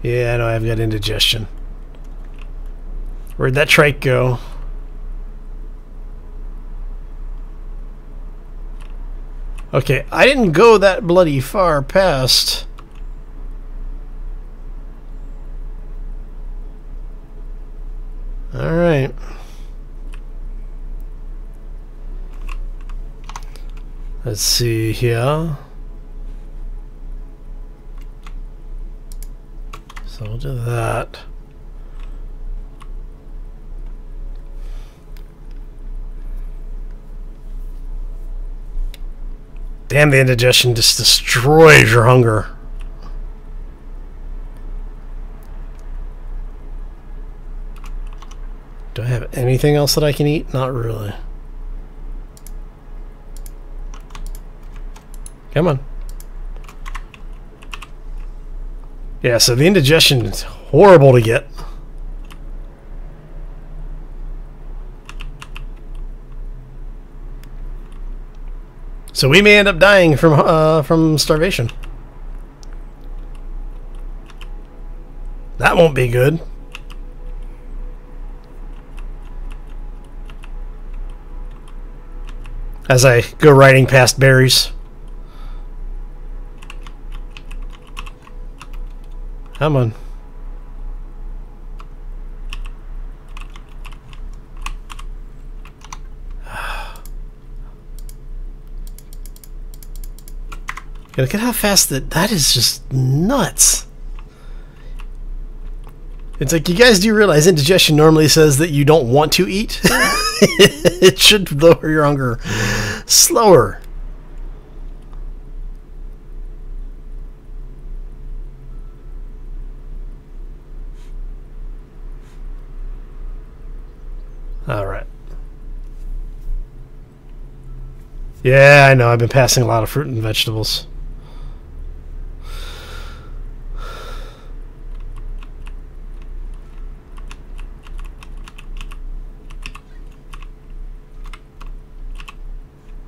Yeah, I know I've got indigestion. Where'd that trike go? Okay, I didn't go that bloody far past. Alright. Let's see here. So we'll do that. Damn, the indigestion just destroys your hunger. Do I have anything else that I can eat? Not really. Come on. Yeah, so the indigestion is horrible to get. So we may end up dying from starvation. That won't be good. As I go riding past berries. Come on. Look at how fast that is just nuts. It's like, you guys do realize indigestion normally says that you don't want to eat? It should lower your hunger slower. All right. Yeah, I know. I've been passing a lot of fruit and vegetables.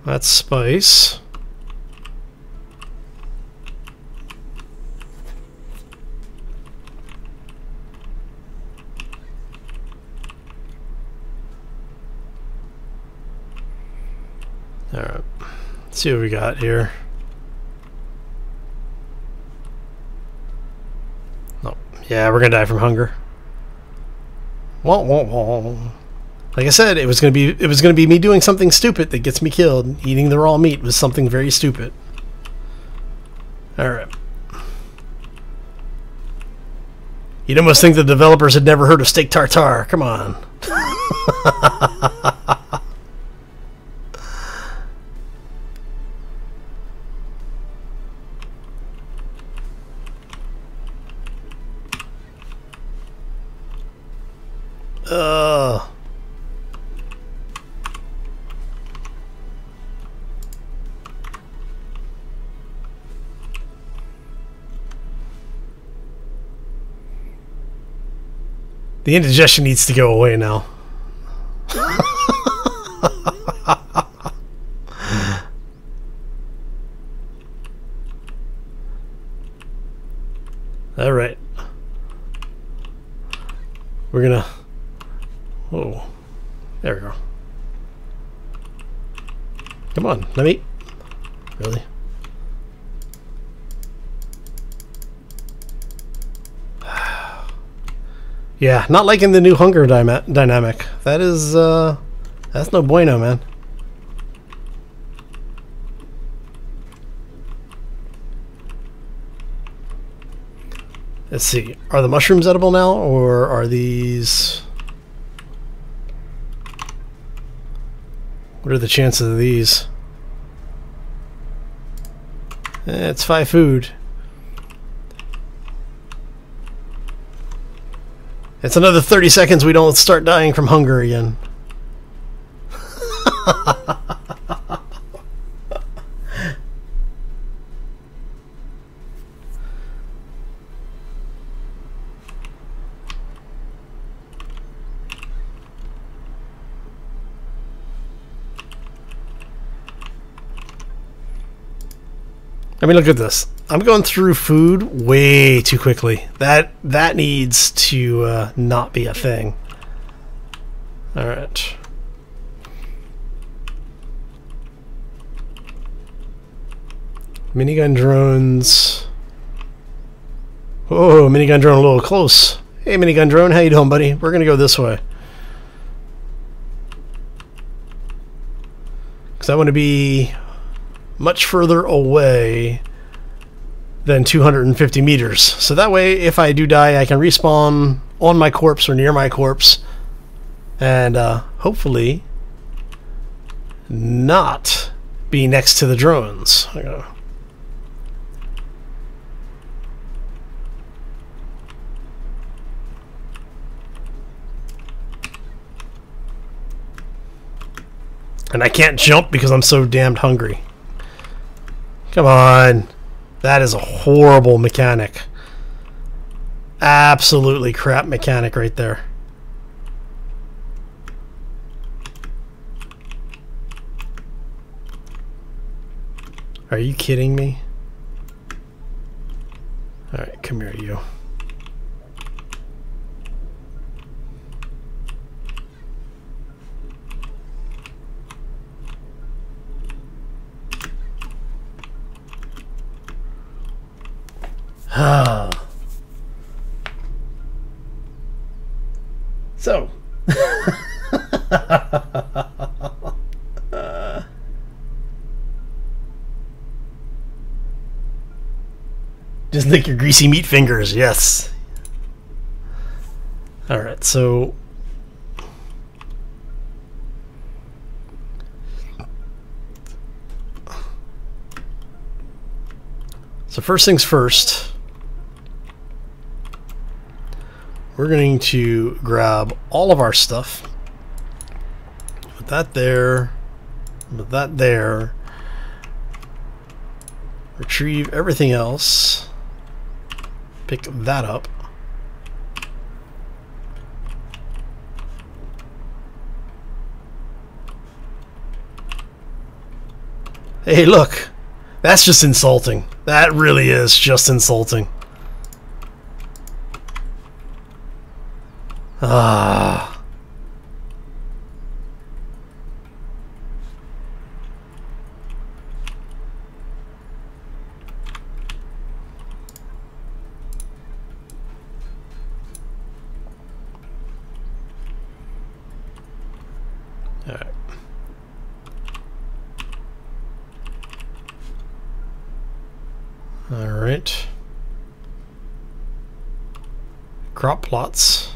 That's spice. All right. Let's see what we got here. Oh, yeah, we're gonna die from hunger. Wah, wah, wah. Like I said, it was gonna be me doing something stupid that gets me killed. Eating the raw meat was something very stupid. All right. You'd almost think the developers had never heard of steak tartare. Come on. The indigestion needs to go away now. All right. We're gonna... Whoa. There we go. Come on, let me... Really? Yeah, not liking the new hunger dynamic. That is, that's no bueno, man. Let's see. Are the mushrooms edible now, or are these... What are the chances of these? It's 5 food. It's another 30 seconds we don't start dying from hunger again. I mean, look at this. I'm going through food way too quickly. That needs to not be a thing. All right. Minigun drones. Oh, minigun drone a little close. Hey, minigun drone, how you doing, buddy? We're gonna go this way. Because I want to be much further away than 250 meters. So that way, if I do die, I can respawn on my corpse or near my corpse. And hopefully not be next to the drones. And I can't jump because I'm so damned hungry. Come on. That is a horrible mechanic. Absolutely crap mechanic right there. Are you kidding me? Alright, come here, you. So Just lick your greasy meat fingers, yes. Alright, so... So first things first, we're going to grab all of our stuff. Put that there, put that there. Retrieve everything else. Pick that up. Hey, look. That's just insulting. That really is just insulting. Ah. All right. All right. Crop plots.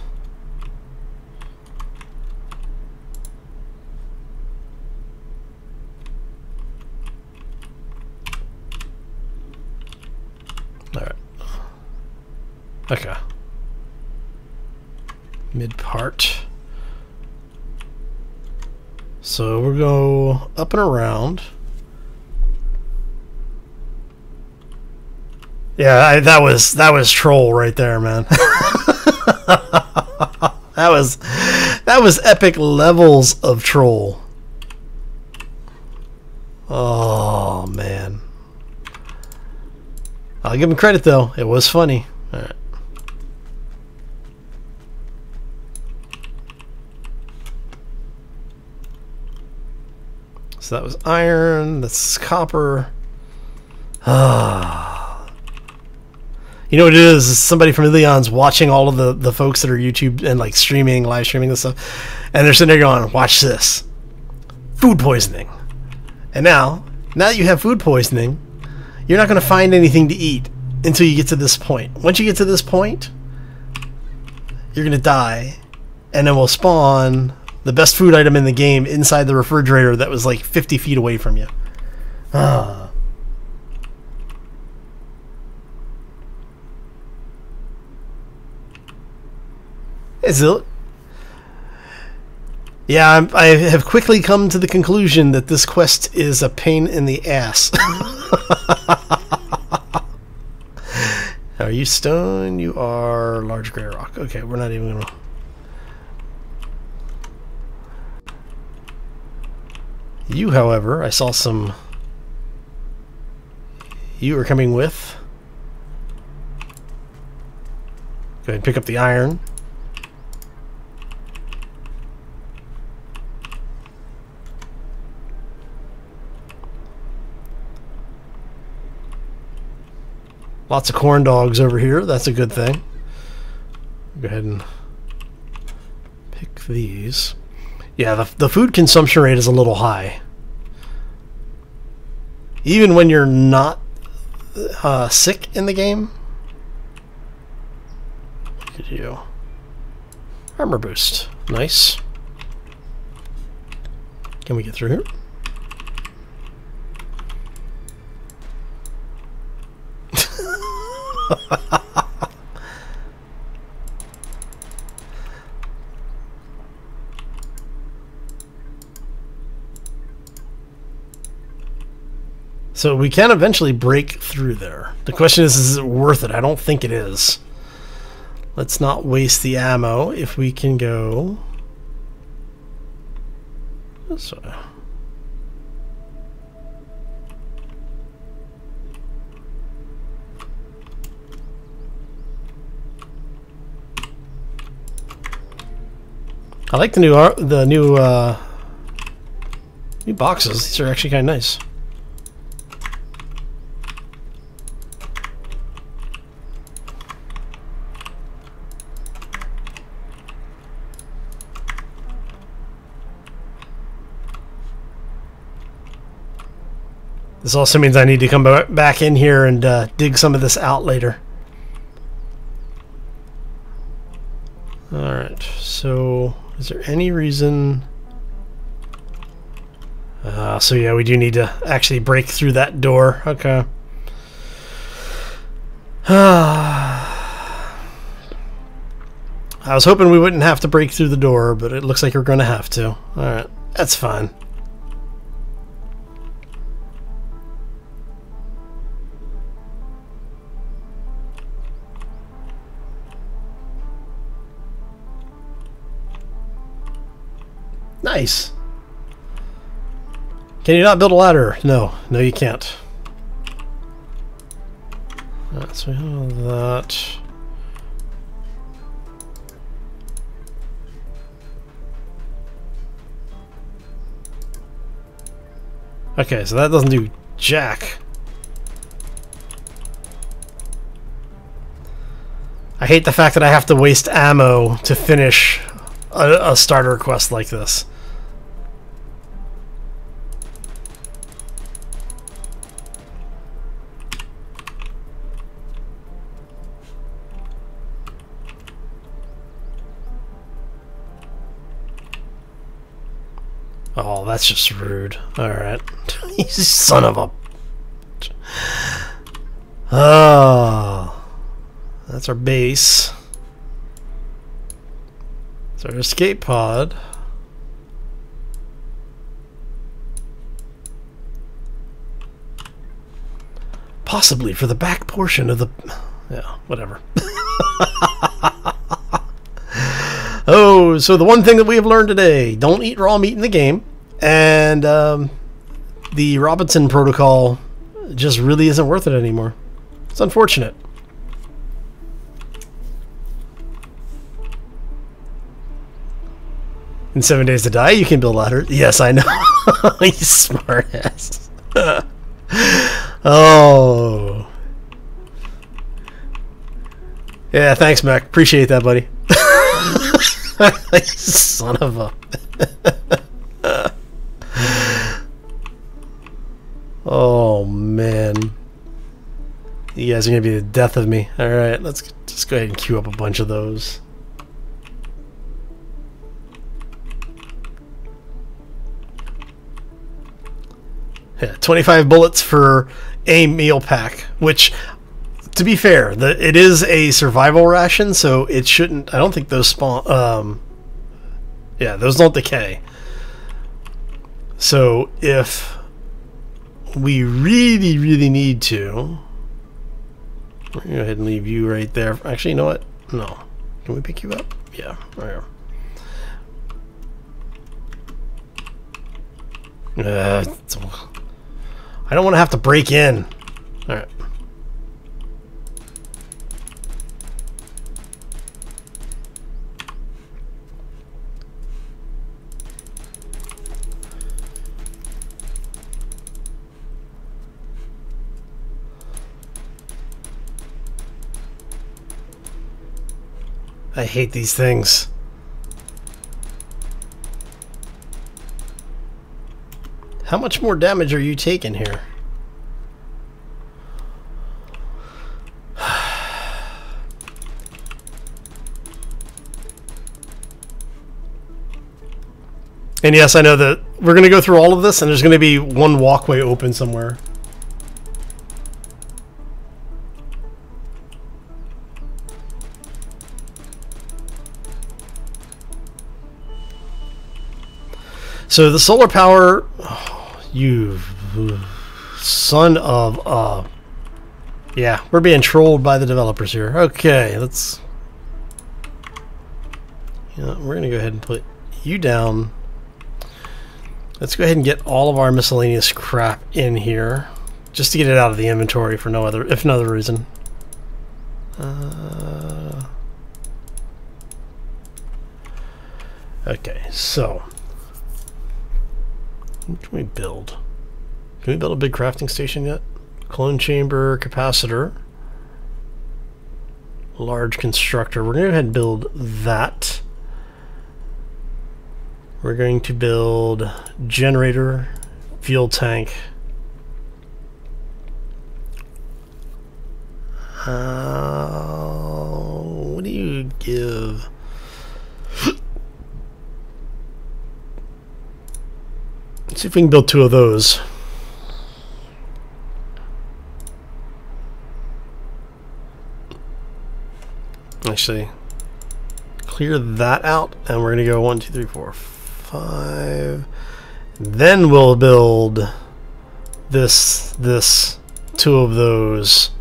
All right. Okay. Mid part. So we'll go up and around. Yeah, that was troll right there, man. that was epic levels of troll. Oh man. I'll give him credit though. It was funny. All right. So that was iron, that's copper. Ah. You know what it is somebody from Leon's watching all of the folks that are YouTube and like streaming, live streaming and stuff, and they're sitting there going, watch this. Food poisoning. And now that you have food poisoning, you're not going to find anything to eat until you get to this point. Once you get to this point, you're going to die, and then we'll spawn the best food item in the game inside the refrigerator that was like 50 feet away from you. Ah. Is it? Yeah, I have quickly come to the conclusion that this quest is a pain in the ass. Are you stone? You are large gray rock. Okay, we're not even gonna... You, however, I saw some... You are coming with... Go ahead and pick up the iron. Lots of corn dogs over here. That's a good thing. Go ahead and pick these. Yeah, the food consumption rate is a little high. Even when you're not sick in the game. Look at you. Armor boost. Nice. Can we get through here? So we can eventually break through there. The question is it worth it? I don't think it is. Let's not waste the ammo if we can go this way. I like the new boxes. These are actually kind of nice. This also means I need to come back in here and dig some of this out later. Alright, so is there any reason... so yeah, we do need to actually break through that door. Okay. I was hoping we wouldn't have to break through the door, but it looks like we're going to have to. Alright, that's fine. Nice. Can you not build a ladder? No. No, you can't. Alright, so we have that. Okay, so that doesn't do jack. I hate the fact that I have to waste ammo to finish a starter quest like this. Oh, that's just rude. Alright. You son of a... Oh. That's our base. That's our escape pod. Possibly for the back portion of the... Yeah, whatever. Oh, so the one thing that we have learned today, don't eat raw meat in the game, and the Robinson protocol just really isn't worth it anymore. It's unfortunate. In 7 days to die, you can build ladders. Yes, I know. You smart ass. Oh. Yeah, thanks, Mac. Appreciate that, buddy. Son of a... Oh, man. You guys are going to be the death of me. Alright, let's just go ahead and queue up a bunch of those. Yeah, 25 bullets for a meal pack, which... To be fair, it is a survival ration, so it shouldn't... I don't think those spawn... yeah, those don't decay. So, if we really, really need to... We're going to go ahead and leave you right there. Actually, you know what? No. Can we pick you up? Yeah, right here. I don't want to have to break in. Alright. I hate these things. How much more damage are you taking here? And yes, I know that we're going to go through all of this and there's going to be one walkway open somewhere. So the solar power, oh, you son of yeah, we're being trolled by the developers here. Okay, let's, we're gonna go ahead and put you down. Let's go ahead and get all of our miscellaneous crap in here, just to get it out of the inventory for no other, if no other reason. Okay, so. What can we build? Can we build a big crafting station yet? Clone chamber, capacitor, large constructor. We're going to go ahead and build that. We're going to build generator, fuel tank, What do you give? Let's see if we can build 2 of those. Actually, clear that out, and we're gonna go 1, 2, 3, 4, 5. Then we'll build this 2 of those.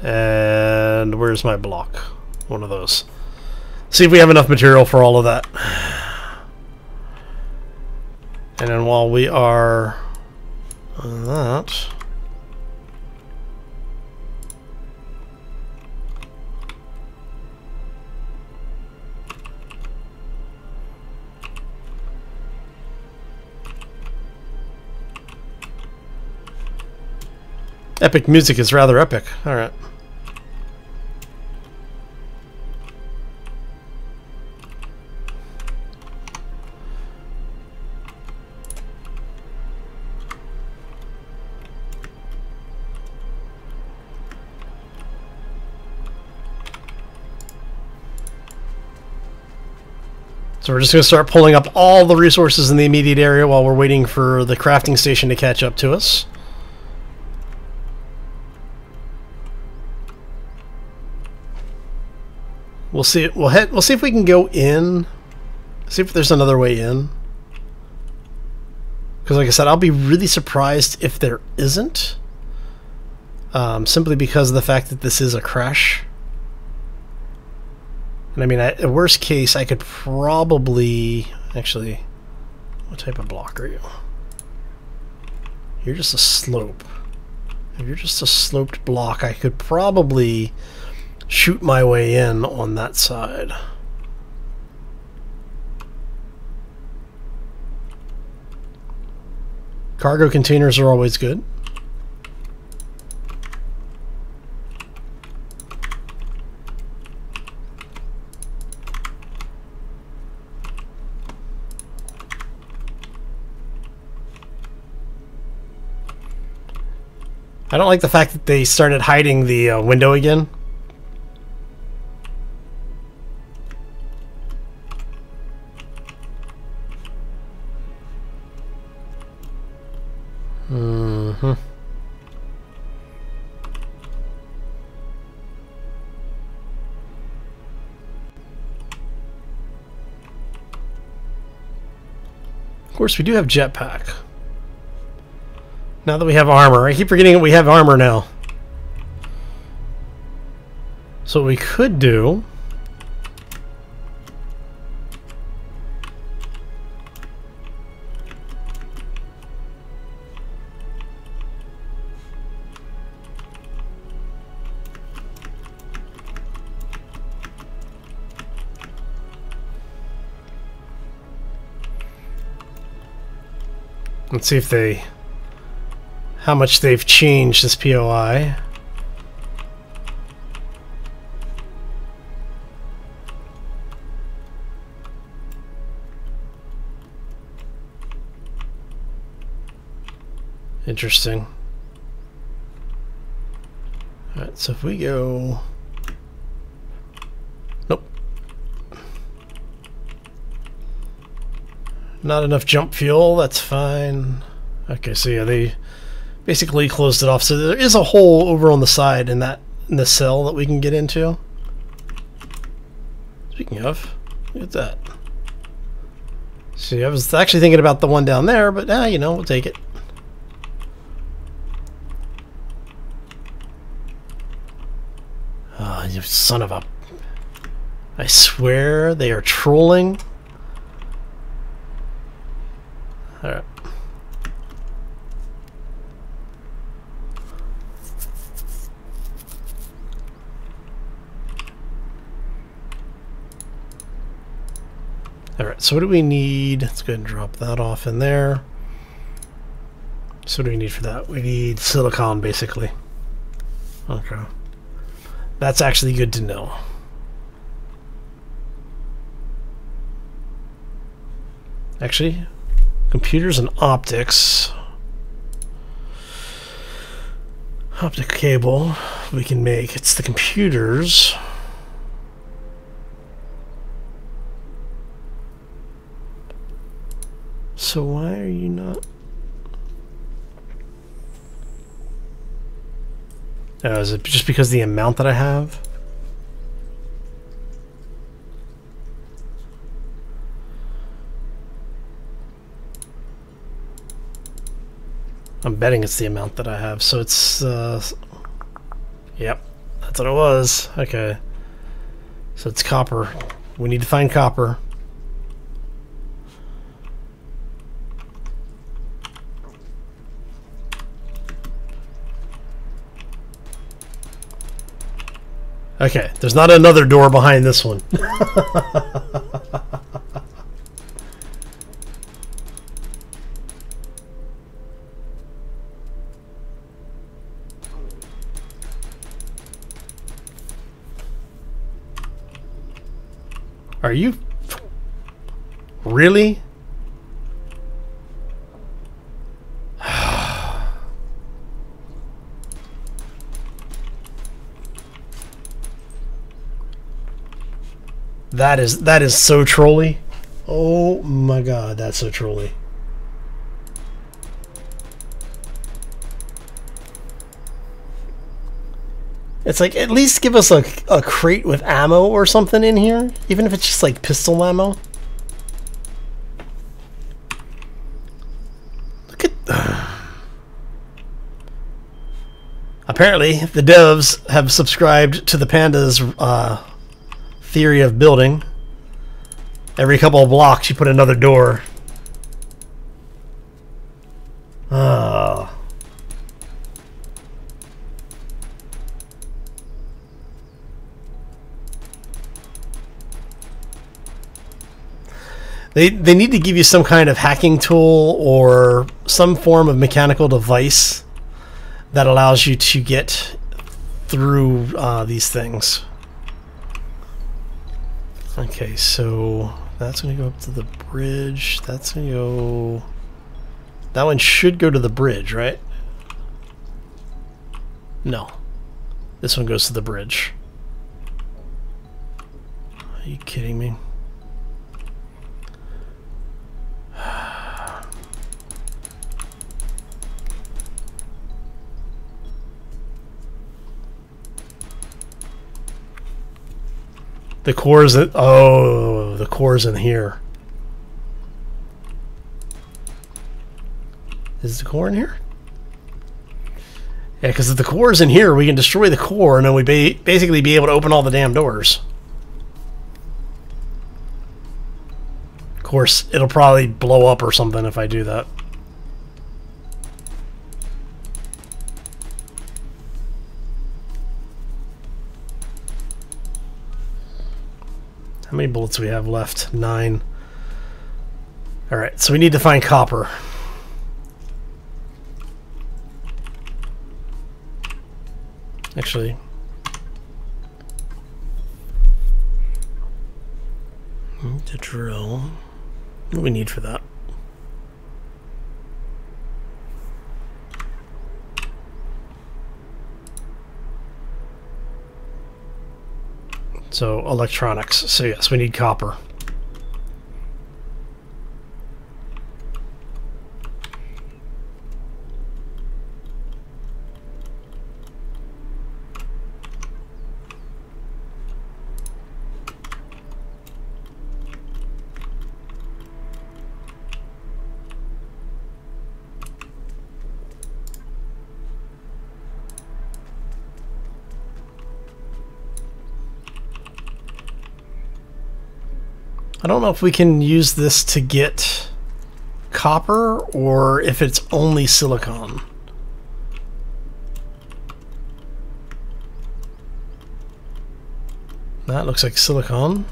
And where's my block? One of those. See if we have enough material for all of that. And then while we are on that, epic music is rather epic. All right. So we're just going to start pulling up all the resources in the immediate area while we're waiting for the crafting station to catch up to us. We'll see. We'll see if we can go in. See if there's another way in. Because, like I said, I'll be really surprised if there isn't. Simply because of the fact that this is a crash. And I mean, at worst case, I could probably... Actually, what type of block are you? You're just a slope. If you're just a sloped block, I could probably shoot my way in on that side. Cargo containers are always good. I don't like the fact that they started hiding the window again. Mm-hmm. Of course, we do have jetpack. Now that we have armor. I keep forgetting that we have armor now. So what we could do... Let's see if they... how much they've changed this POI. Interesting. Alright, so if we go... Nope. Not enough jump fuel, that's fine. Okay, so yeah, they basically closed it off. So there is a hole over on the side in the cell that we can get into. Speaking of, look at that. See, I was actually thinking about the one down there, but you know, we'll take it. Oh, you son of a... I swear they are trolling. Alright. Alright, so what do we need? Let's go ahead and drop that off in there. So what do we need for that? We need silicon, basically. Okay. That's actually good to know. Actually, computers and optics. Optic cable we can make. It's the computers. So why are you not? Oh, is it just because of the amount that I have? I'm betting it's the amount that I have, so it's, yep, that's what it was. Okay. So it's copper. We need to find copper. Okay, there's not another door behind this one. Are you really? That is so trolly. Oh my god, that's so trolly. It's like, at least give us a crate with ammo or something in here, even if it's just like pistol ammo. Look at... Apparently, the devs have subscribed to the Panda's theory of building. Every couple of blocks, you put another door. They need to give you some kind of hacking tool or some form of mechanical device that allows you to get through these things. Okay, so that's going to go up to the bridge. That's going to go... That one should go to the bridge, right? No. This one goes to the bridge. Are you kidding me? The core's in... Oh, the core's in here. Is the core in here? Yeah, because if the core's in here, we can destroy the core, and then we basically be able to open all the damn doors. Of course, it'll probably blow up or something if I do that. How many bullets do we have left? 9. Alright, so we need to find copper. Actually, to drill. What do we need for that? So electronics. So yes, we need copper. I don't know if we can use this to get copper or if it's only silicon. That looks like silicon.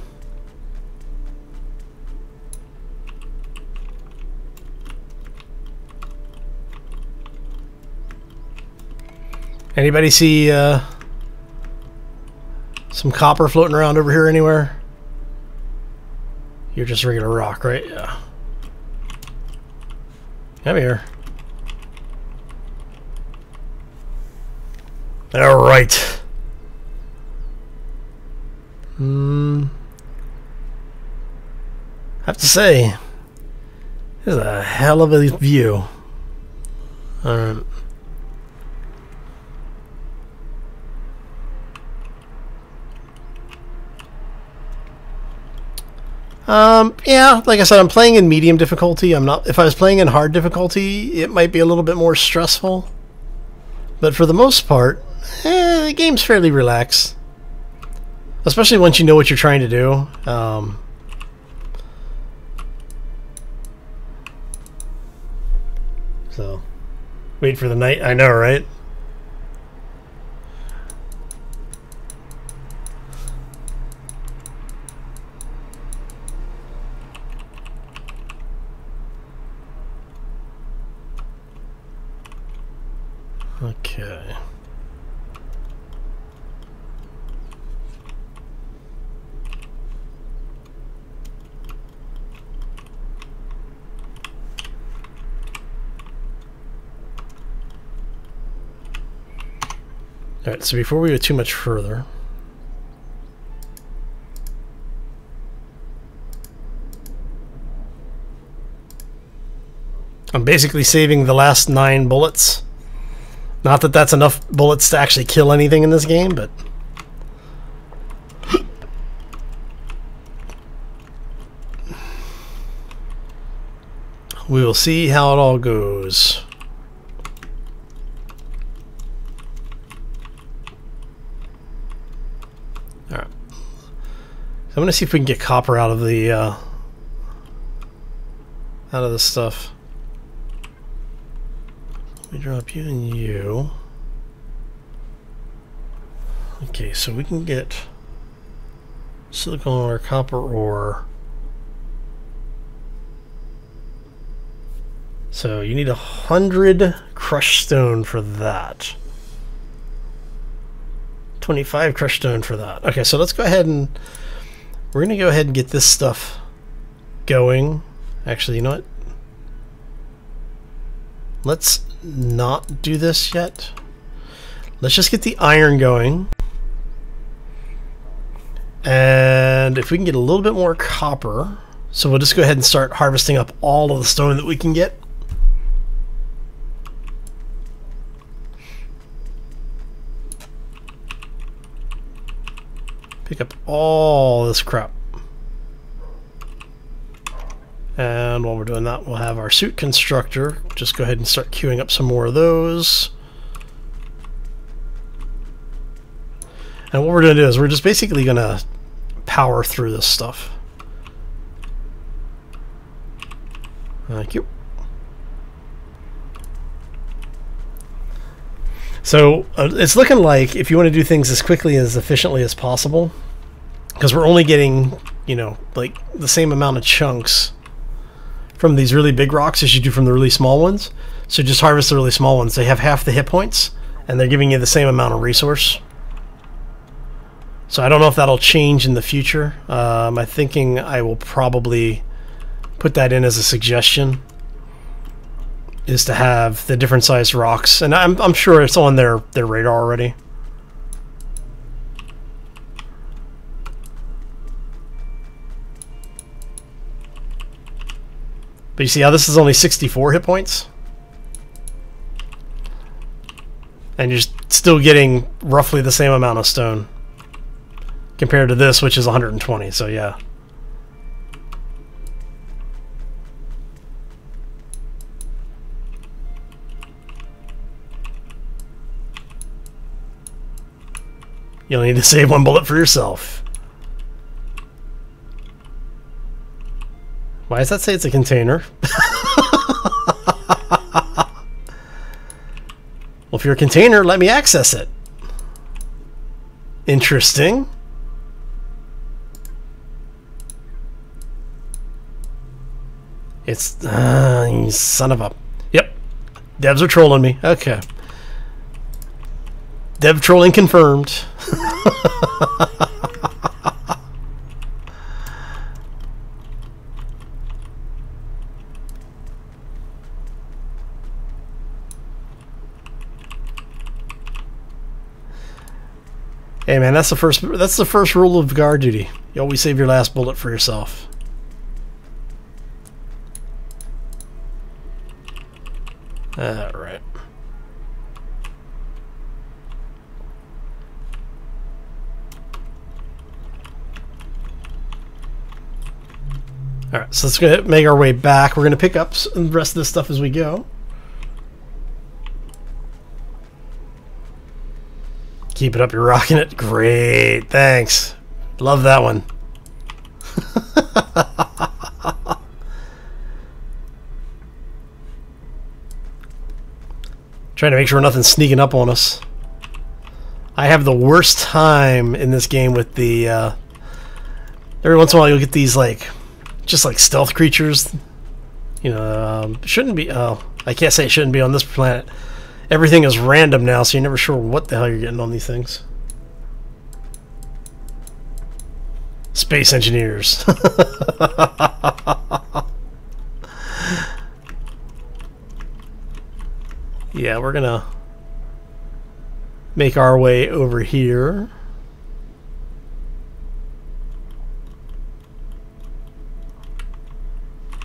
Anybody see some copper floating around over here anywhere? You're just regular rock, right? Yeah. Come here. All right. I have to say, this is a hell of a view. All right. Yeah, like I said, I'm playing in medium difficulty. I'm not. If I was playing in hard difficulty, it might be a little bit more stressful. But for the most part, the game's fairly relaxed. Especially once you know what you're trying to do. So, wait for the night. I know, right? Okay. Alright, so before we go too much further, I'm basically saving the last 9 bullets. Not that that's enough bullets to actually kill anything in this game, but we will see how it all goes. Alright. So I'm going to see if we can get copper out of the stuff. Let me drop you and you. Okay, so we can get silicon or copper ore. So you need 100 crushed stone for that. 25 crushed stone for that. Okay, so let's go ahead and we're gonna go ahead and get this stuff going. Actually, you know what? Let's not do this yet. Let's just get the iron going. And if we can get a little bit more copper, so we'll just go ahead and start harvesting up all of the stone that we can get. Pick up all this crap. And while we're doing that, we'll have our suit constructor. Just go ahead and start queuing up some more of those. And what we're going to do is we're just basically going to power through this stuff. Thank you. So it's looking like if you want to do things as quickly and as efficiently as possible, because we're only getting, you know, like the same amount of chunks from these really big rocks as you do from the really small ones. So just harvest the really small ones. They have half the hit points and they're giving you the same amount of resource. So I don't know if that'll change in the future. I'm thinking I will probably put that in as a suggestion, is to have the different sized rocks, and I'm sure it's on their radar already. But you see how this is only 64 hit points? And you're still getting roughly the same amount of stone compared to this, which is 120, so yeah. You'll need to save 1 bullet for yourself. Why does that say it's a container? Well, if you're a container, let me access it. Interesting. It's... you son of a... Yep. Devs are trolling me. Okay. Dev trolling confirmed. Hey man, that's the first rule of guard duty. You always save your last bullet for yourself. Alright. Alright, so let's go ahead and make our way back. We're going to pick up the rest of this stuff as we go. Keep it up, you're rocking it. Great, thanks. Love that one. Trying to make sure nothing's sneaking up on us. I have the worst time in this game with the... every once in a while you'll get these, like... just like stealth creatures. You know, shouldn't be... oh, I can't say it shouldn't be on this planet. Everything is random now, so you're never sure what the hell you're getting on these things. Space engineers. Yeah, we're gonna make our way over here.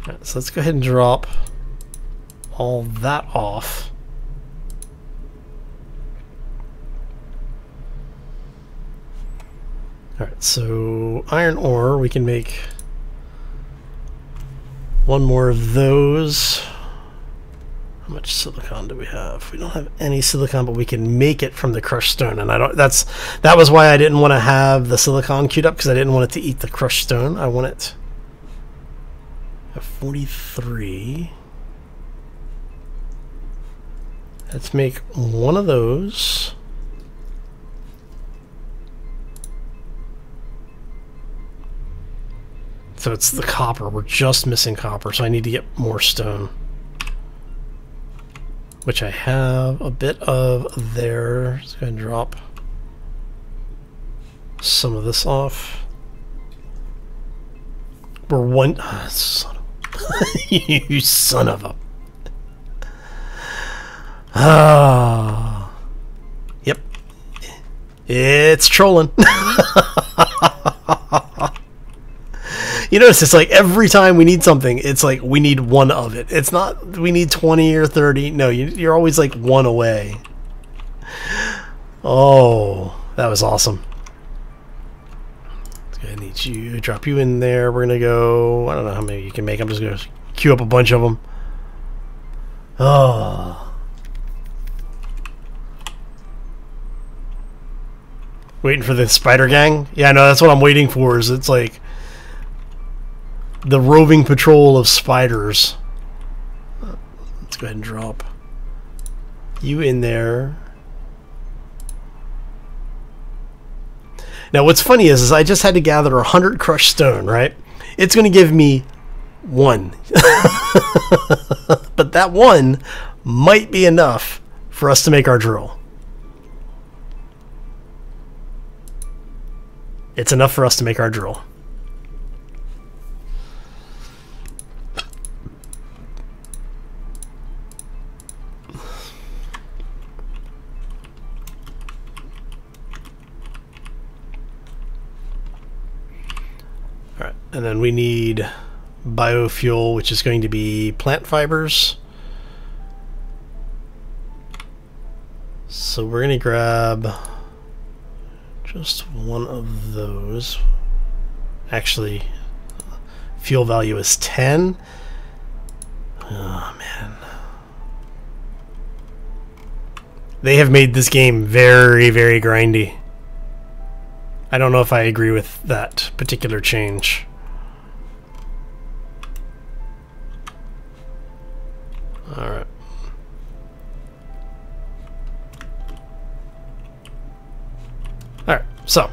Alright, so let's go ahead and drop all that off. Alright, so iron ore, we can make one more of those. How much silicon do we have? We don't have any silicon, but we can make it from the crushed stone. And that was why I didn't want to have the silicon queued up, because I didn't want it to eat the crushed stone. I want it at 43. Let's make one of those. So it's the copper. We're just missing copper, so I need to get more stone. Which I have a bit of there. Let's go ahead and drop some of this off. We're one... oh, son of you son of a... ah. Yep. It's trolling. You notice it's like every time we need something, it's like we need one of it. It's not we need 20 or 30. No, you're always like one away. Oh, that was awesome. I need you, drop you in there. We're gonna go, I don't know how many you can make. I'm just gonna queue up a bunch of them. Oh. Waiting for the spider gang? Yeah, no, that's what I'm waiting for. Is it's like the roving patrol of spiders. Let's go ahead and drop you in there. Now what's funny is I just had to gather 100 crushed stone, right? It's going to give me one. But that one might be enough for us to make our drill. It's enough for us to make our drill. Alright, and then we need biofuel, which is going to be plant fibers. So we're going to grab just one of those. Actually, fuel value is 10. Oh man. They have made this game very, very grindy. I don't know if I agree with that particular change. Alright. Alright, so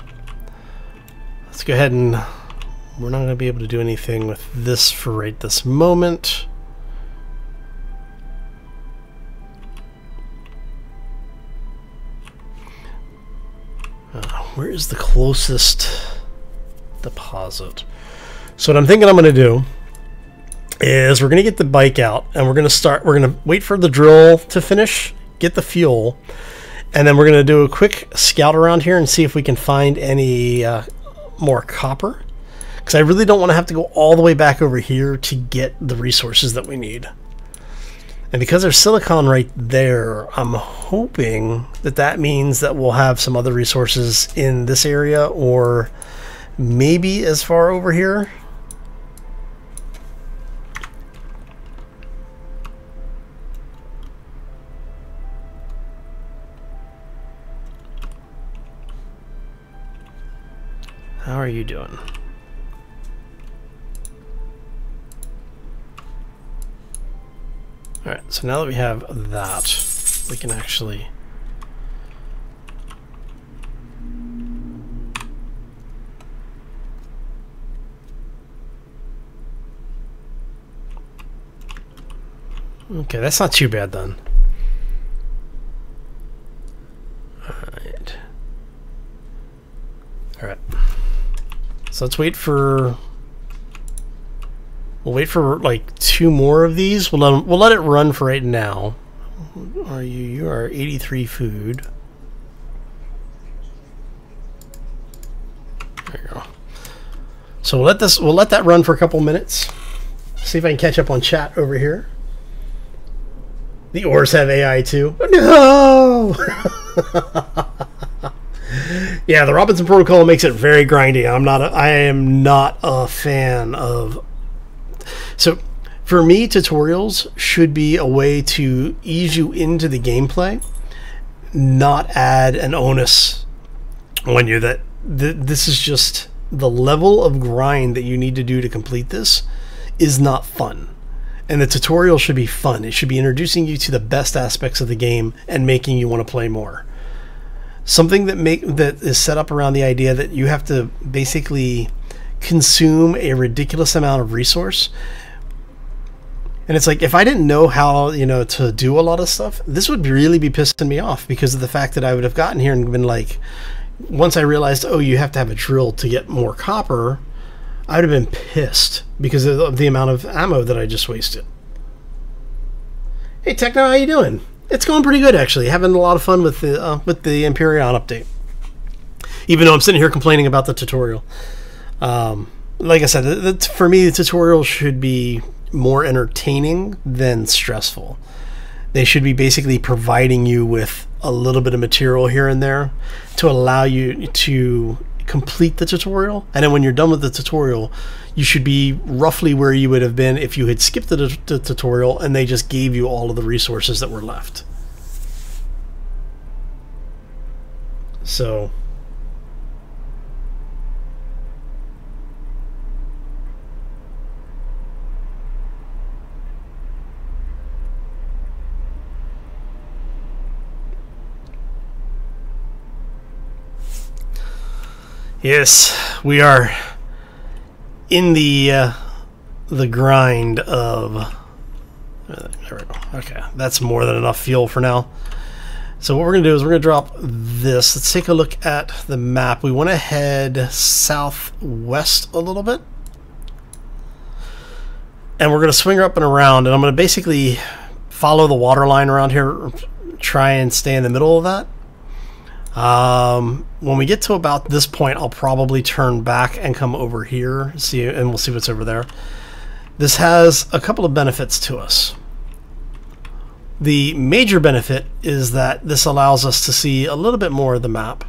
let's go ahead and we're not going to be able to do anything with this for right this moment. Where is the closest deposit? So what I'm thinking I'm going to do is we're going to get the bike out and we're going to wait for the drill to finish, get the fuel, And then we're going to do a quick scout around here and see if we can find any more copper. Because I really don't want to have to go all the way back over here to get the resources that we need. And because there's silicon right there, I'm hoping that that means that we'll have some other resources in this area, or maybe as far over here. How are you doing? Alright, so now that we have that, we can actually... Okay, that's not too bad then. Alright. Alright. So let's wait for... We'll wait for like 2 more of these. We'll let it run for right now. Are you? You are 83 food. There you go. So we'll let that run for a couple minutes. See if I can catch up on chat over here. The ores have AI too. No. Yeah, the Robinson Protocol makes it very grindy. I am not a fan of. So, for me, tutorials should be a way to ease you into the gameplay, not add an onus on you. This is just the level of grind that you need to do to complete this is not fun. And the tutorial should be fun. It should be introducing you to the best aspects of the game and making you want to play more. Something that is set up around the idea that you have to basically consume a ridiculous amount of resource. And it's like, if I didn't know how, to do a lot of stuff, this would really be pissing me off because of the fact that I would have gotten here and been like, once I realized, oh, you have to have a drill to get more copper, I would have been pissed because of the amount of ammo that I just wasted. Hey, Techno, how you doing? It's going pretty good, actually. Having a lot of fun with the Empyrion update. Even though I'm sitting here complaining about the tutorial. Like I said, for me, the tutorial should be more entertaining than stressful. They should be basically providing you with a little bit of material here and there to allow you to complete the tutorial. And then when you're done with the tutorial, you should be roughly where you would have been if you had skipped the tutorial and they just gave you all of the resources that were left. So... Yes, we are in the grind of... There we go. Okay, that's more than enough fuel for now. So what we're going to do is we're going to drop this. Let's take a look at the map. We want to head southwest a little bit. And we're going to swing up and around, and I'm going to basically follow the water line around here, try and stay in the middle of that. When we get to about this point, I'll probably turn back and come over here, and we'll see what's over there. This has a couple of benefits to us. The major benefit is that this allows us to see a little bit more of the map.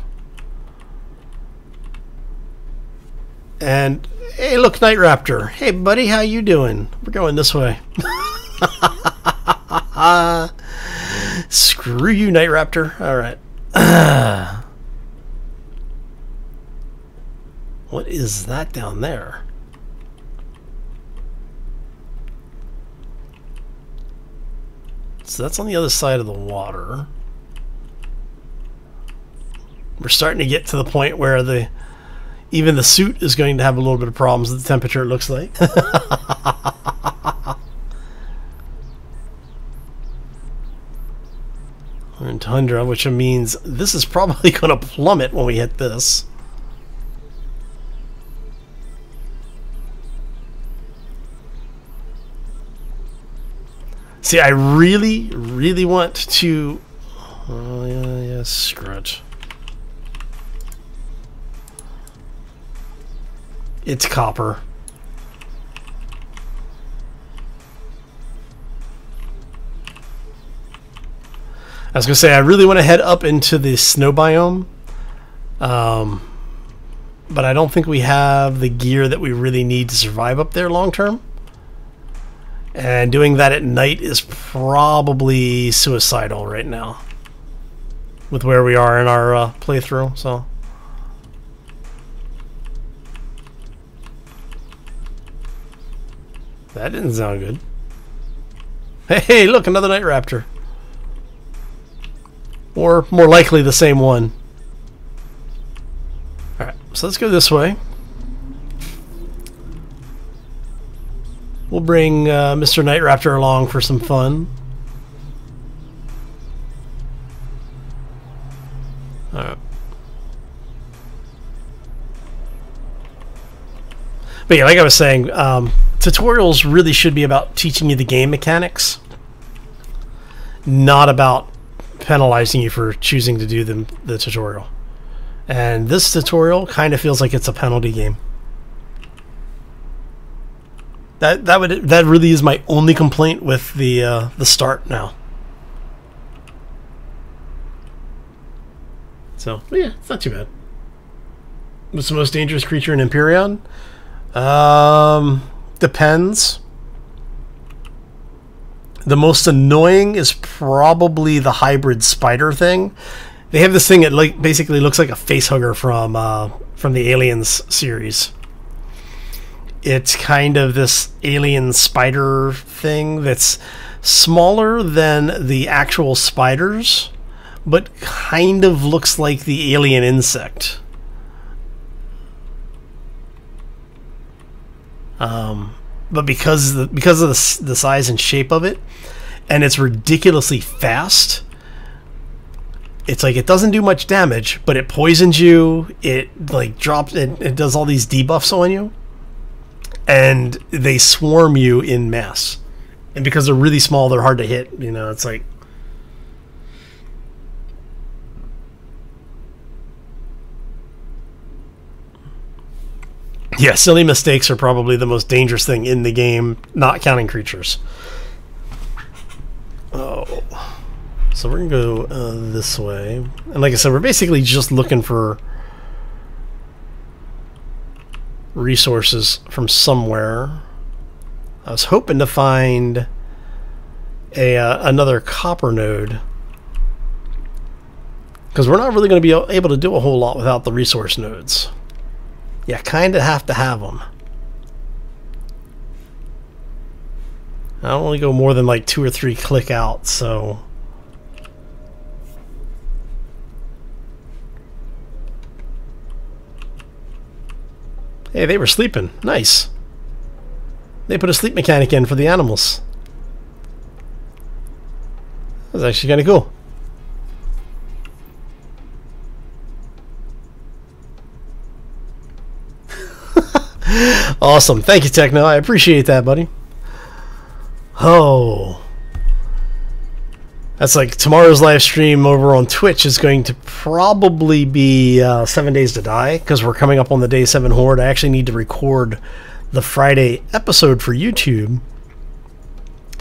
And hey, look, Night Raptor. Hey, buddy, how you doing? We're going this way. Screw you, Night Raptor. All right. What is that down there? So that's on the other side of the water. We're starting to get to the point where even the suit is going to have a little bit of problems with the temperature, it looks like. We're in tundra, which means this is probably going to plummet when we hit this. See, I really, really want to... Oh, yeah, Screw it. It's copper. I was going to say, I really want to head up into the snow biome. But I don't think we have the gear that we really need to survive up there long term. And doing that at night is probably suicidal right now. With where we are in our playthrough, so... That didn't sound good. Hey, look, another night raptor. Or, more likely, the same one. Alright, so let's go this way. We'll bring Mr. Night Raptor along for some fun. Alright. But yeah, like I was saying, tutorials really should be about teaching you the game mechanics, not about penalizing you for choosing to do the tutorial. And this tutorial kind of feels like it's a penalty game. That really is my only complaint with the start now. So yeah, it's not too bad. What's the most dangerous creature in Empyrion? Depends. The most annoying is probably the hybrid spider thing. They have this thing that basically looks like a facehugger from the Aliens series. It's kind of this alien spider thing that's smaller than the actual spiders, but kind of looks like the alien insect. But because of the size and shape of it, and it's ridiculously fast, it's like it doesn't do much damage, but it poisons you. It like drops. It does all these debuffs on you, and they swarm you in mass. And because they're really small, they're hard to hit. You know, it's like. Yeah, silly mistakes are probably the most dangerous thing in the game, not counting creatures. Oh. So we're going to go this way. And like I said, we're basically just looking for resources from somewhere. I was hoping to find another copper node, because we're not really going to be able to do a whole lot without the resource nodes. You kind of have to have them. I don't only go more than like 2 or 3 click out, so... Hey, they were sleeping. Nice. They put a sleep mechanic in for the animals. That was actually kind of cool. Awesome. Thank you, Techno. I appreciate that, buddy. Oh. That's like tomorrow's live stream over on Twitch is going to probably be 7 Days to Die, because we're coming up on the Day 7 Horde. I actually need to record the Friday episode for YouTube.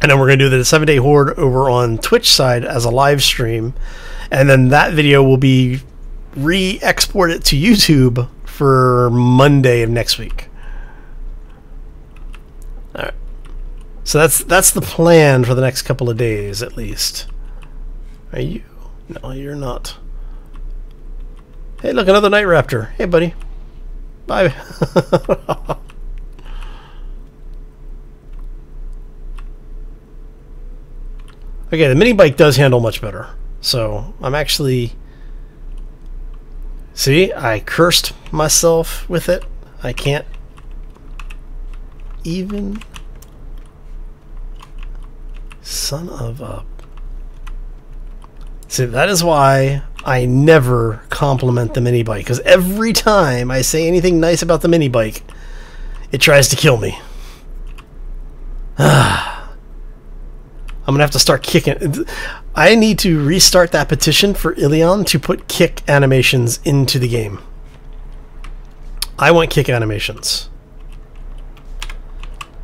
And then we're going to do the 7 Day Horde over on Twitch side as a live stream. And then that video will be re-exported to YouTube for Monday of next week. Alright. So that's the plan for the next couple of days, at least. Are you? No, you're not. Hey, look, another night raptor. Hey, buddy. Bye. Okay, the mini bike does handle much better. So I'm actually... See, I cursed myself with it. I can't even... Son of a... See, that is why I never compliment the mini bike, because every time I say anything nice about the mini bike, it tries to kill me. I'm gonna have to start kicking. I need to restart that petition for Ilion to put kick animations into the game. I want kick animations.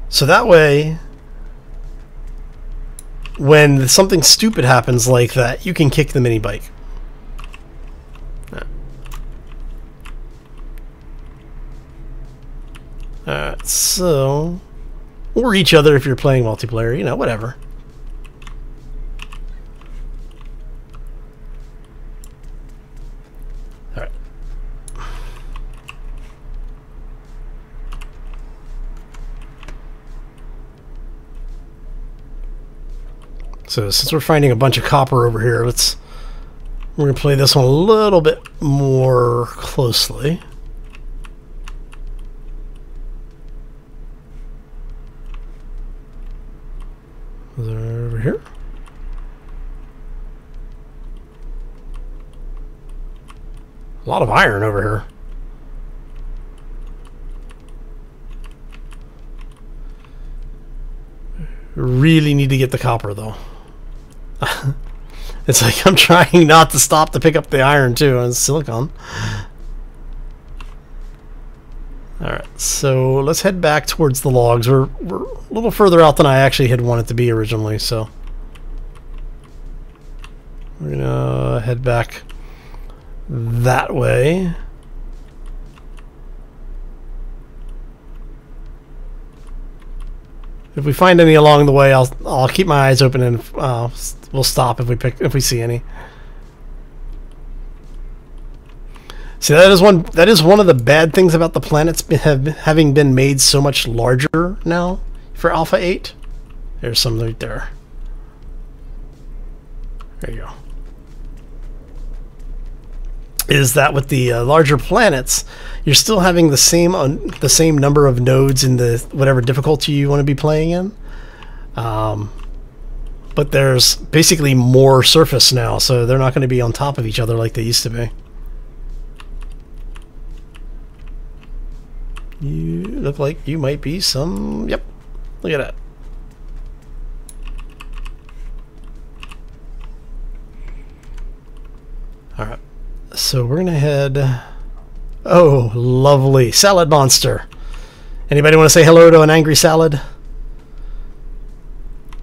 So that way, when something stupid happens like that, you can kick the mini bike. Alright, so... or each other if you're playing multiplayer, you know, whatever. Alright. So since we're finding a bunch of copper over here, we're going to play this one a little bit more closely. Is there over here? A lot of iron over here. Really need to get the copper though. It's like I'm trying not to stop to pick up the iron too and silicon. Alright, so let's head back towards the logs. We're a little further out than I actually had wanted to be originally, so we're gonna head back that way. If we find any along the way, I'll keep my eyes open and we'll stop if we see any. See, that is one of the bad things about the planets having been made so much larger now for Alpha 8. There's some right there. There you go. Is that with the larger planets, you're still having the same number of nodes in the whatever difficulty you want to be playing in, but there's basically more surface now, so they're not going to be on top of each other like they used to be. You look like you might be some... Yep, look at that. Alright, so we're gonna head... Oh, lovely. Salad monster. Anybody want to say hello to an angry salad?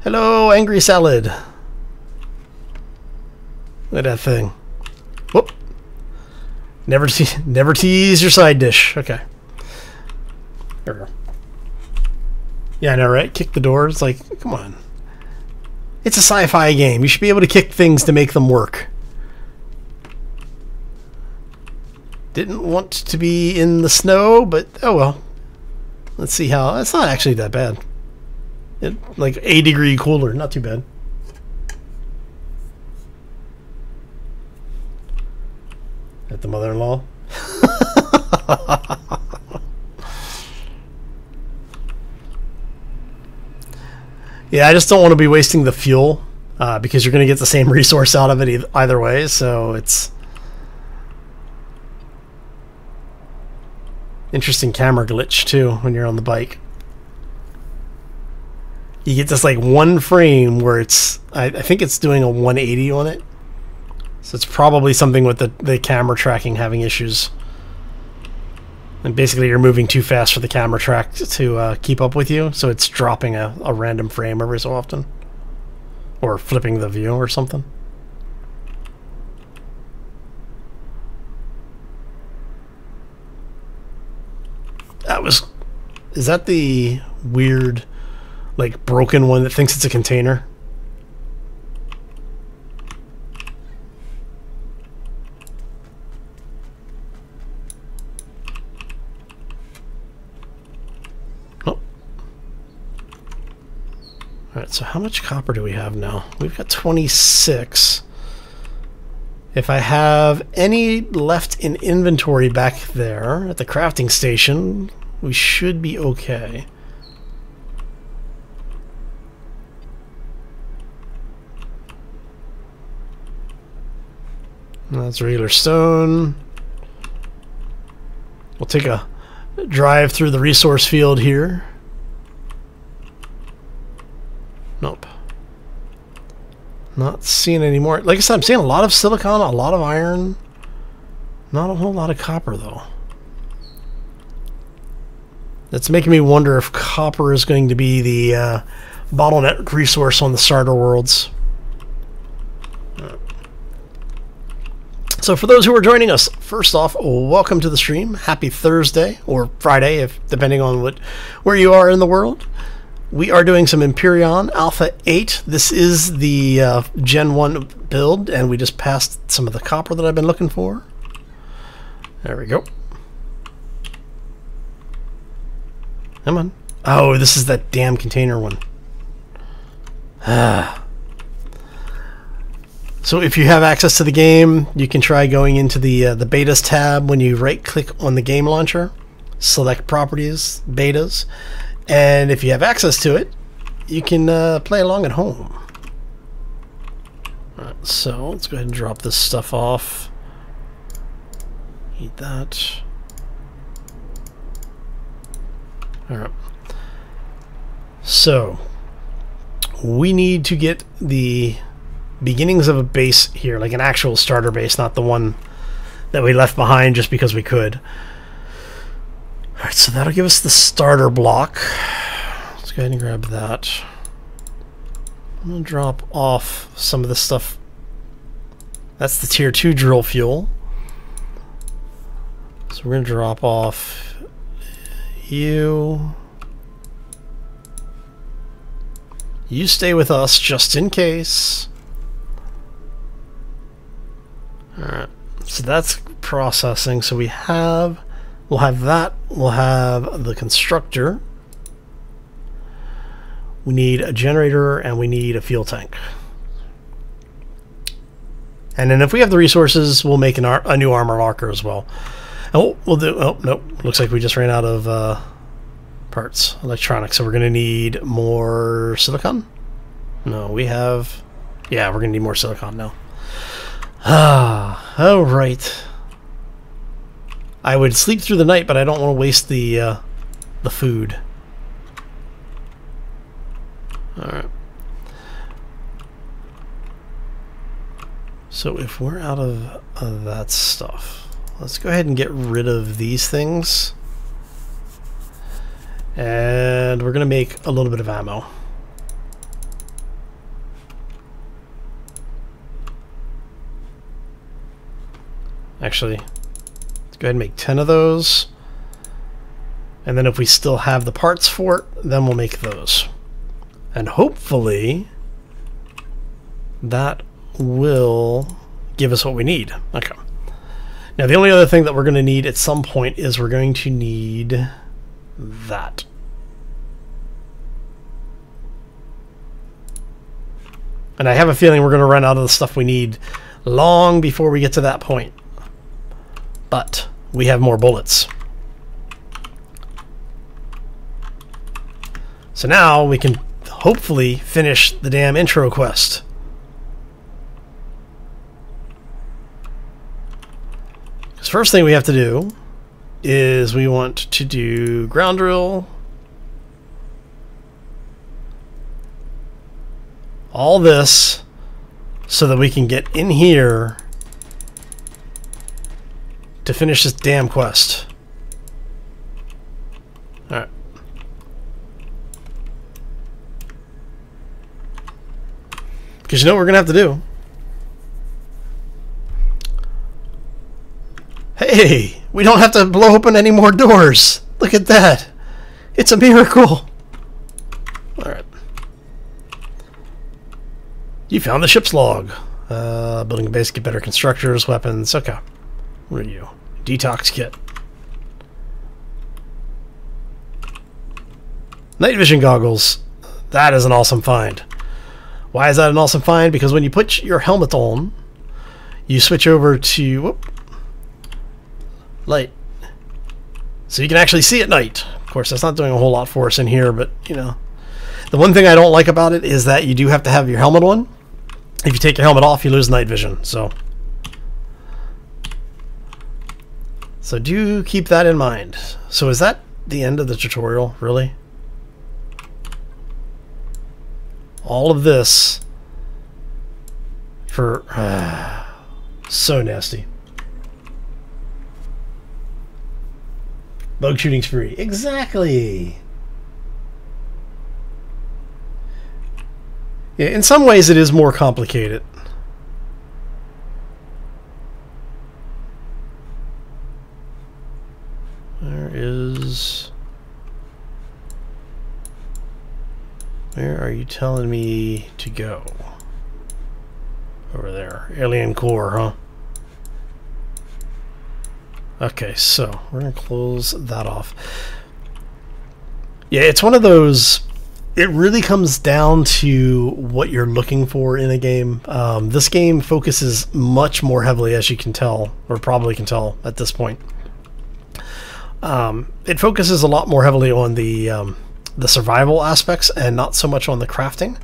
Hello, angry salad. Look at that thing. Whoop. Never tease your side dish. Okay. There we go. Yeah, I know, right? Kick the door. It's like, come on. It's a sci-fi game. You should be able to kick things to make them work. Didn't want to be in the snow, but oh well. Let's see how... It's not actually that bad. Like a degree cooler. Not too bad. At the mother-in-law. Yeah, I just don't want to be wasting the fuel because you're going to get the same resource out of it either way, so it's... Interesting camera glitch too when you're on the bike. You get this like one frame where it's... I think it's doing a 180 on it. So it's probably something with the camera tracking having issues. And basically you're moving too fast for the camera track to keep up with you, so it's dropping a random frame every so often. Or flipping the view or something. That was... Is that the weird, like, broken one that thinks it's a container? Alright, so how much copper do we have now? We've got 26. If I have any left in inventory back there at the crafting station, we should be okay. That's regular stone. We'll take a drive through the resource field here. Nope. Not seeing any more. Like I said, I'm seeing a lot of silicon, a lot of iron. Not a whole lot of copper, though. That's making me wonder if copper is going to be the bottleneck resource on the starter worlds. So for those who are joining us, first off, welcome to the stream. Happy Thursday, or Friday, if depending on where you are in the world. We are doing some Empyrion Alpha 8. This is the Gen 1 build, and we just passed some of the copper that I've been looking for. There we go. Come on. Oh, this is that damn container one. So if you have access to the game, you can try going into the betas tab when you right-click on the game launcher, select properties, betas, and if you have access to it, you can play along at home. All right, so let's go ahead and drop this stuff off. Eat that. All right. So we need to get the beginnings of a base here, like an actual starter base, not the one that we left behind just because we could. Alright, so that'll give us the starter block. Let's go ahead and grab that. I'm going to drop off some of this stuff. That's the tier 2 drill fuel. So we're going to drop off you. You stay with us just in case. Alright, so that's processing. So we'll have that. We'll have the constructor. We need a generator and we need a fuel tank. And then if we have the resources, we'll make a new armor locker as well. Oh, we'll do. Oh, nope. Looks like we just ran out of parts, electronics. So we're going to need more silicon. No, we have. Yeah, we're going to need more silicon now. Oh, right. I would sleep through the night, but I don't want to waste the food. All right. So if we're out of that stuff, let's go ahead and get rid of these things, and we're gonna make a little bit of ammo. Actually, let's go ahead and make 10 of those. And then if we still have the parts for it, then we'll make those. And hopefully that will give us what we need. Okay. Now the only other thing that we're going to need at some point is we're going to need that. And I have a feeling we're going to run out of the stuff we need long before we get to that point. But we have more bullets. So now we can hopefully finish the damn intro quest. Because first thing we have to do is we want to do ground drill. All this so that we can get in here to finish this damn quest. Alright. Because you know what we're going to have to do? Hey! We don't have to blow open any more doors! Look at that! It's a miracle! Alright. You found the ship's log. Building a base, get better constructors, weapons. Okay. What are you? Detox kit. Night vision goggles. That is an awesome find. Why is that an awesome find? Because when you put your helmet on, you switch over to light. So you can actually see at night. Of course, that's not doing a whole lot for us in here, but you know. The one thing I don't like about it is that you do have to have your helmet on. If you take your helmet off, you lose night vision. So do keep that in mind. So is that the end of the tutorial, really? All of this For so nasty. Bug shooting's free. Exactly. Yeah, in some ways it is more complicated. Where are you telling me to go? Over there. Alien core, huh? Okay, so we're going to close that off. Yeah, it's one of those... It really comes down to what you're looking for in a game. This game focuses much more heavily, as you can tell, or probably can tell at this point. It focuses a lot more heavily on the survival aspects and not so much on the crafting.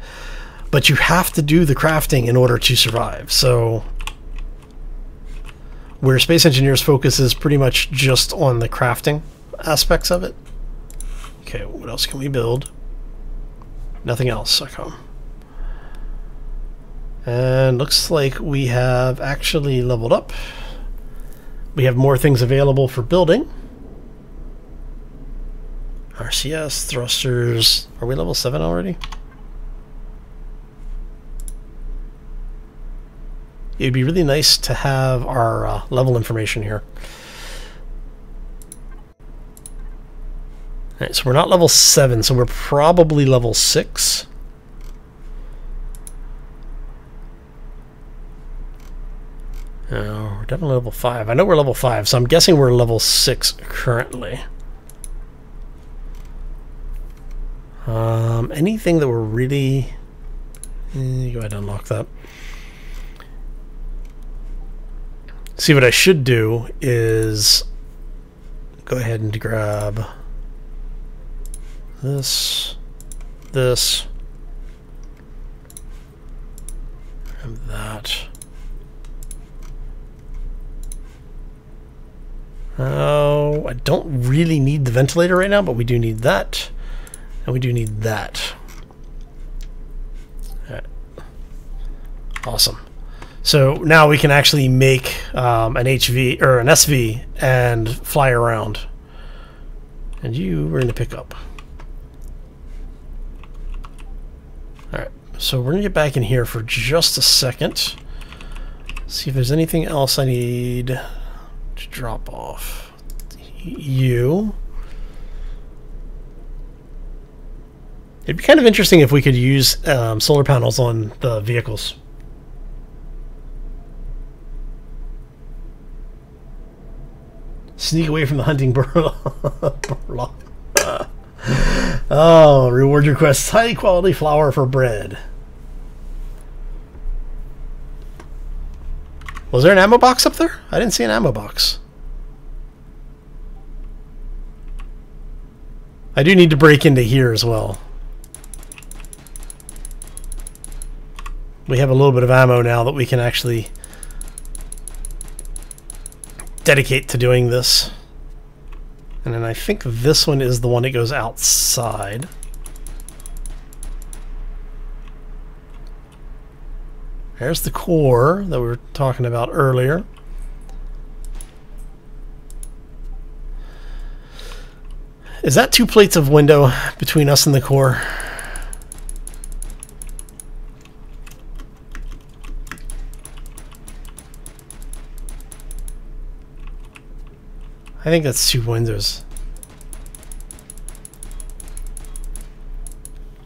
But you have to do the crafting in order to survive. So where Space Engineers focuses pretty much just on the crafting aspects of it. Okay, what else can we build? Nothing else. Okay. And looks like we have actually leveled up. We have more things available for building. RCS, thrusters. Are we level 7 already? It'd be really nice to have our level information here. Alright, so we're not level 7, so we're probably level 6. No, we're definitely level 5. I know we're level 5, so I'm guessing we're level 6 currently. Anything that we're really... go ahead and unlock that. See, what I should do is go ahead and grab this, and that. Oh, I don't really need the ventilator right now, but we do need that. And we do need that. All right. Awesome. So now we can actually make an HV or an SV and fly around. And you we're going to pick up. All right. So we're going to get back in here for just a second. See if there's anything else I need to drop off. You. It'd be kind of interesting if we could use solar panels on the vehicles. Sneak away from the hunting burlock. Oh, reward requests. High quality flour for bread. Was there an ammo box up there? I didn't see an ammo box. I do need to break into here as well. We have a little bit of ammo now that we can actually dedicate to doing this. And then I think this one is the one that goes outside. There's the core that we were talking about earlier. Is that 2 plates of window between us and the core? I think that's 2 windows.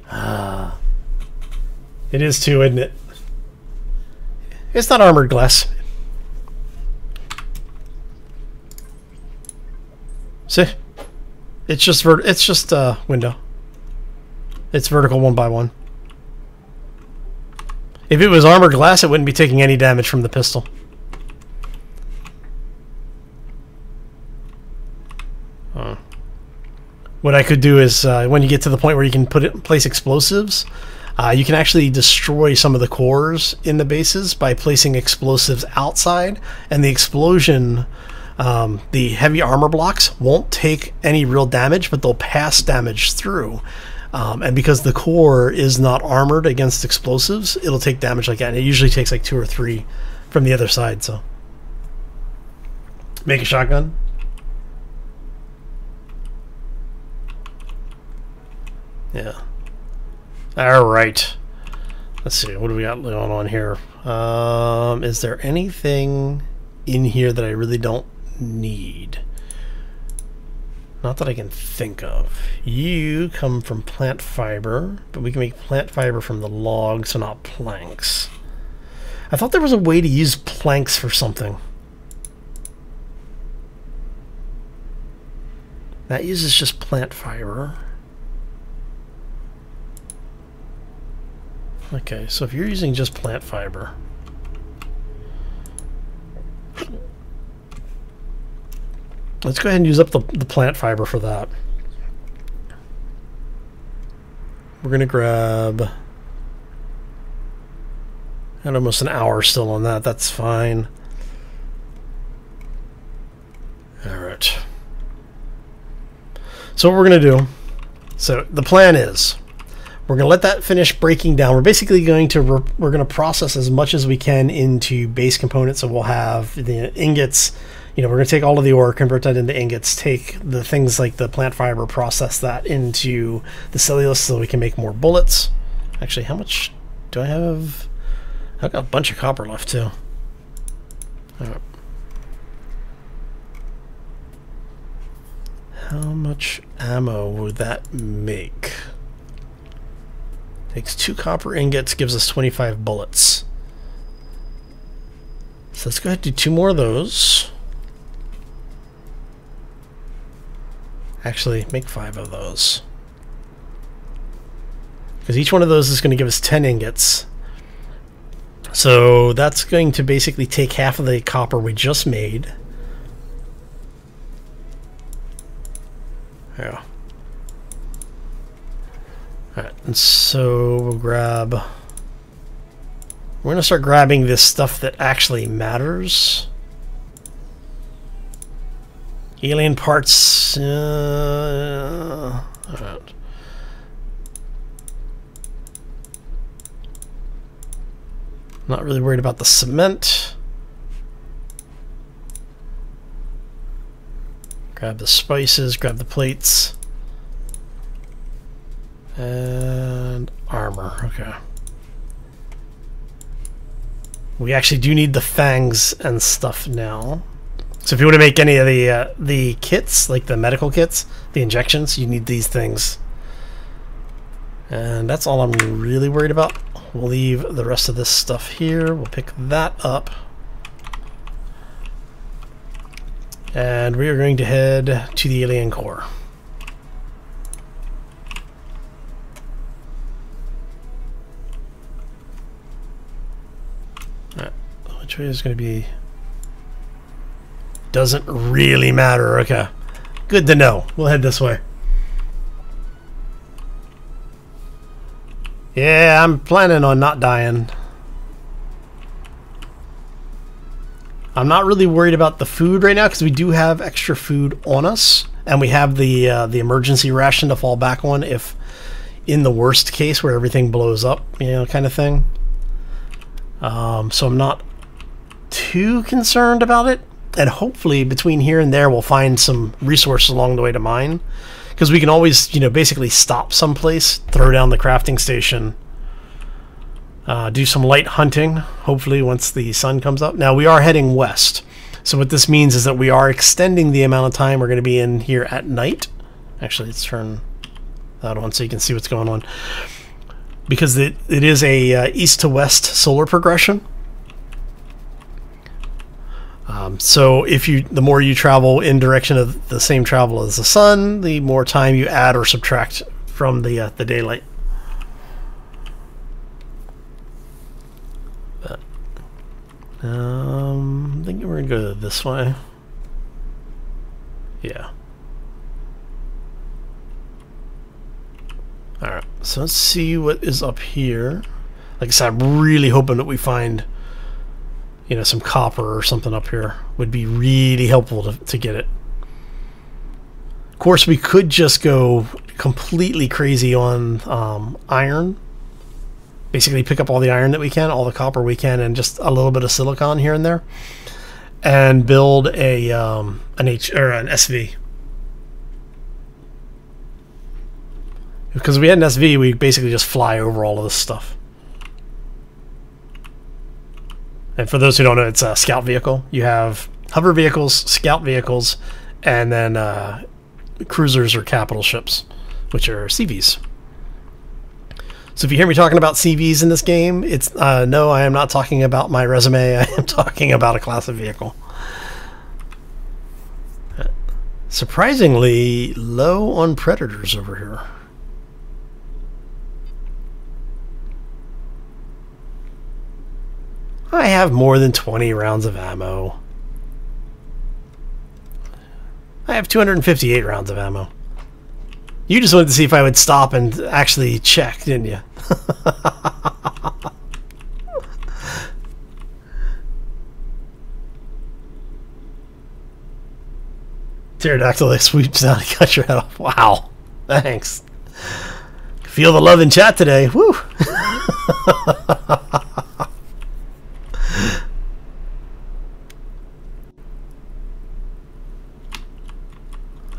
Ah. It is 2, isn't it? It's not armored glass. See? It's just window. It's vertical 1 by 1. If it was armored glass, it wouldn't be taking any damage from the pistol. What I could do is, when you get to the point where you can place explosives, you can actually destroy some of the cores in the bases by placing explosives outside, and the explosion, the heavy armor blocks won't take any real damage, but they'll pass damage through. And because the core is not armored against explosives, it'll take damage like that. And it usually takes like 2 or 3 from the other side. So make a shotgun. Yeah. All right. Let's see. What do we got going on here? Is there anything in here that I really don't need? Not that I can think of. You come from plant fiber, but we can make plant fiber from the logs, so not planks. I thought there was a way to use planks for something. That uses just plant fiber. Okay, so if you're using just plant fiber, let's go ahead and use up the plant fiber for that. We're going to grab... and almost an hour still on that. That's fine. Alright. So what we're going to do... so the plan is... we're going to let that finish breaking down. We're basically going to we're going to process as much as we can into base components. So we'll have the ingots. You know, we're going to take all of the ore, convert that into ingots, take the things like the plant fiber, process that into the cellulose so we can make more bullets. Actually, how much do I have? I've got a bunch of copper left too. All right. How much ammo would that make? Takes 2 copper ingots, gives us 25 bullets. So let's go ahead and do 2 more of those. Actually, make 5 of those. Because each one of those is going to give us 10 ingots. So that's going to basically take half of the copper we just made. Yeah. Alright, and so we'll grab... we're going to start grabbing this stuff that actually matters. Alien parts... alright. Not really worried about the cement. Grab the spices, grab the plates. And armor, okay. We actually do need the fangs and stuff now. So if you want to make any of the kits, like the medical kits, the injections, you need these things. And that's all I'm really worried about. We'll leave the rest of this stuff here. We'll pick that up. And we are going to head to the alien core. Alright, which way is going to be... doesn't really matter. Okay, good to know. We'll head this way. Yeah, I'm planning on not dying. I'm not really worried about the food right now because we do have extra food on us, and we have the emergency ration to fall back on if, in the worst case, where everything blows up, you know, kind of thing. So I'm not too concerned about it, and hopefully between here and there we'll find some resources along the way to mine. Because we can always, you know, basically stop someplace, throw down the crafting station, do some light hunting, hopefully once the sun comes up. Now, we are heading west. So what this means is that we are extending the amount of time we're going to be in here at night. Actually, let's turn that on so you can see what's going on. Because it is a east to west solar progression. So if the more you travel in direction of the same travel as the sun, the more time you add or subtract from the daylight. But, I think we're gonna go this way. Yeah. All right. So let's see what is up here. Like I said, I'm really hoping that we find, you know, some copper or something up here. Would be really helpful to get it. Of course, we could just go completely crazy on iron. Basically pick up all the iron that we can, all the copper we can, and just a little bit of silicon here and there, and build a an SV. Because if we had an SV, we basically just fly over all of this stuff. And for those who don't know, it's a scout vehicle. You have hover vehicles, scout vehicles, and then cruisers or capital ships, which are CVs. So if you hear me talking about CVs in this game, it's no, I am not talking about my resume. I am talking about a class of vehicle. Surprisingly low on predators over here. I have more than 20 rounds of ammo. I have 258 rounds of ammo. You just wanted to see if I would stop and actually check, didn't you? Pterodactyl sweeps down and cut your head off. Wow. Thanks. Feel the love in chat today. Woo.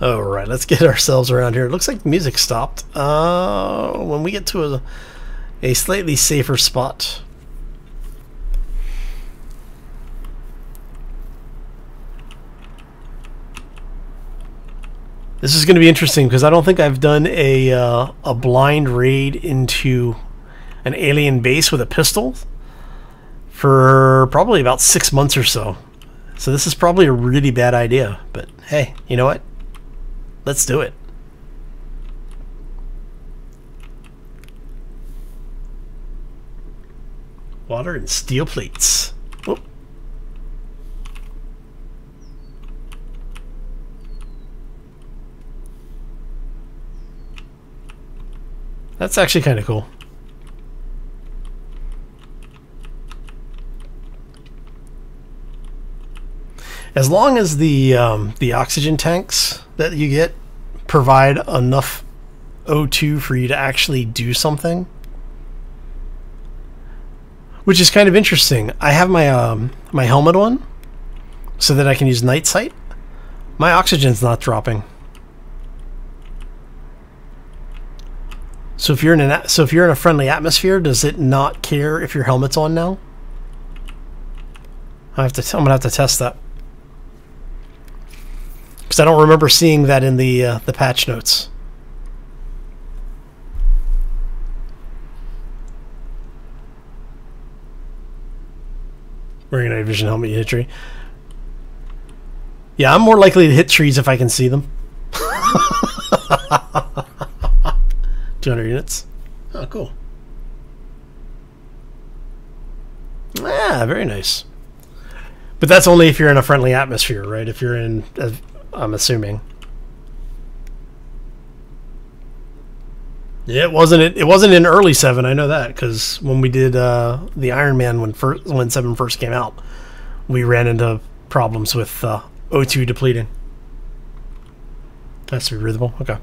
Alright, let's get ourselves around here. It looks like the music stopped. When we get to a slightly safer spot. This is going to be interesting because I don't think I've done a blind raid into an alien base with a pistol for probably about 6 months or so. So this is probably a really bad idea, but hey, you know what? Let's do it. Water and steel plates. Whoop. That's actually kind of cool. As long as the oxygen tanks that you get provide enough O2 for you to actually do something, which is kind of interesting. I have my my helmet on so that I can use night sight. My oxygen's not dropping. So if you're in a friendly atmosphere, does it not care if your helmet's on now? I'm gonna have to test that. Because I don't remember seeing that in the patch notes. Wearing a night vision helmet, you hit a tree. Yeah, I'm more likely to hit trees if I can see them. 200 units. Oh, cool. Yeah, very nice. But that's only if you're in a friendly atmosphere, right? If you're in... I'm assuming. Yeah, it wasn't in early 7. I know that because when we did the Iron Man when 7 first came out, we ran into problems with O2 depleting. Has to be breathable. Okay.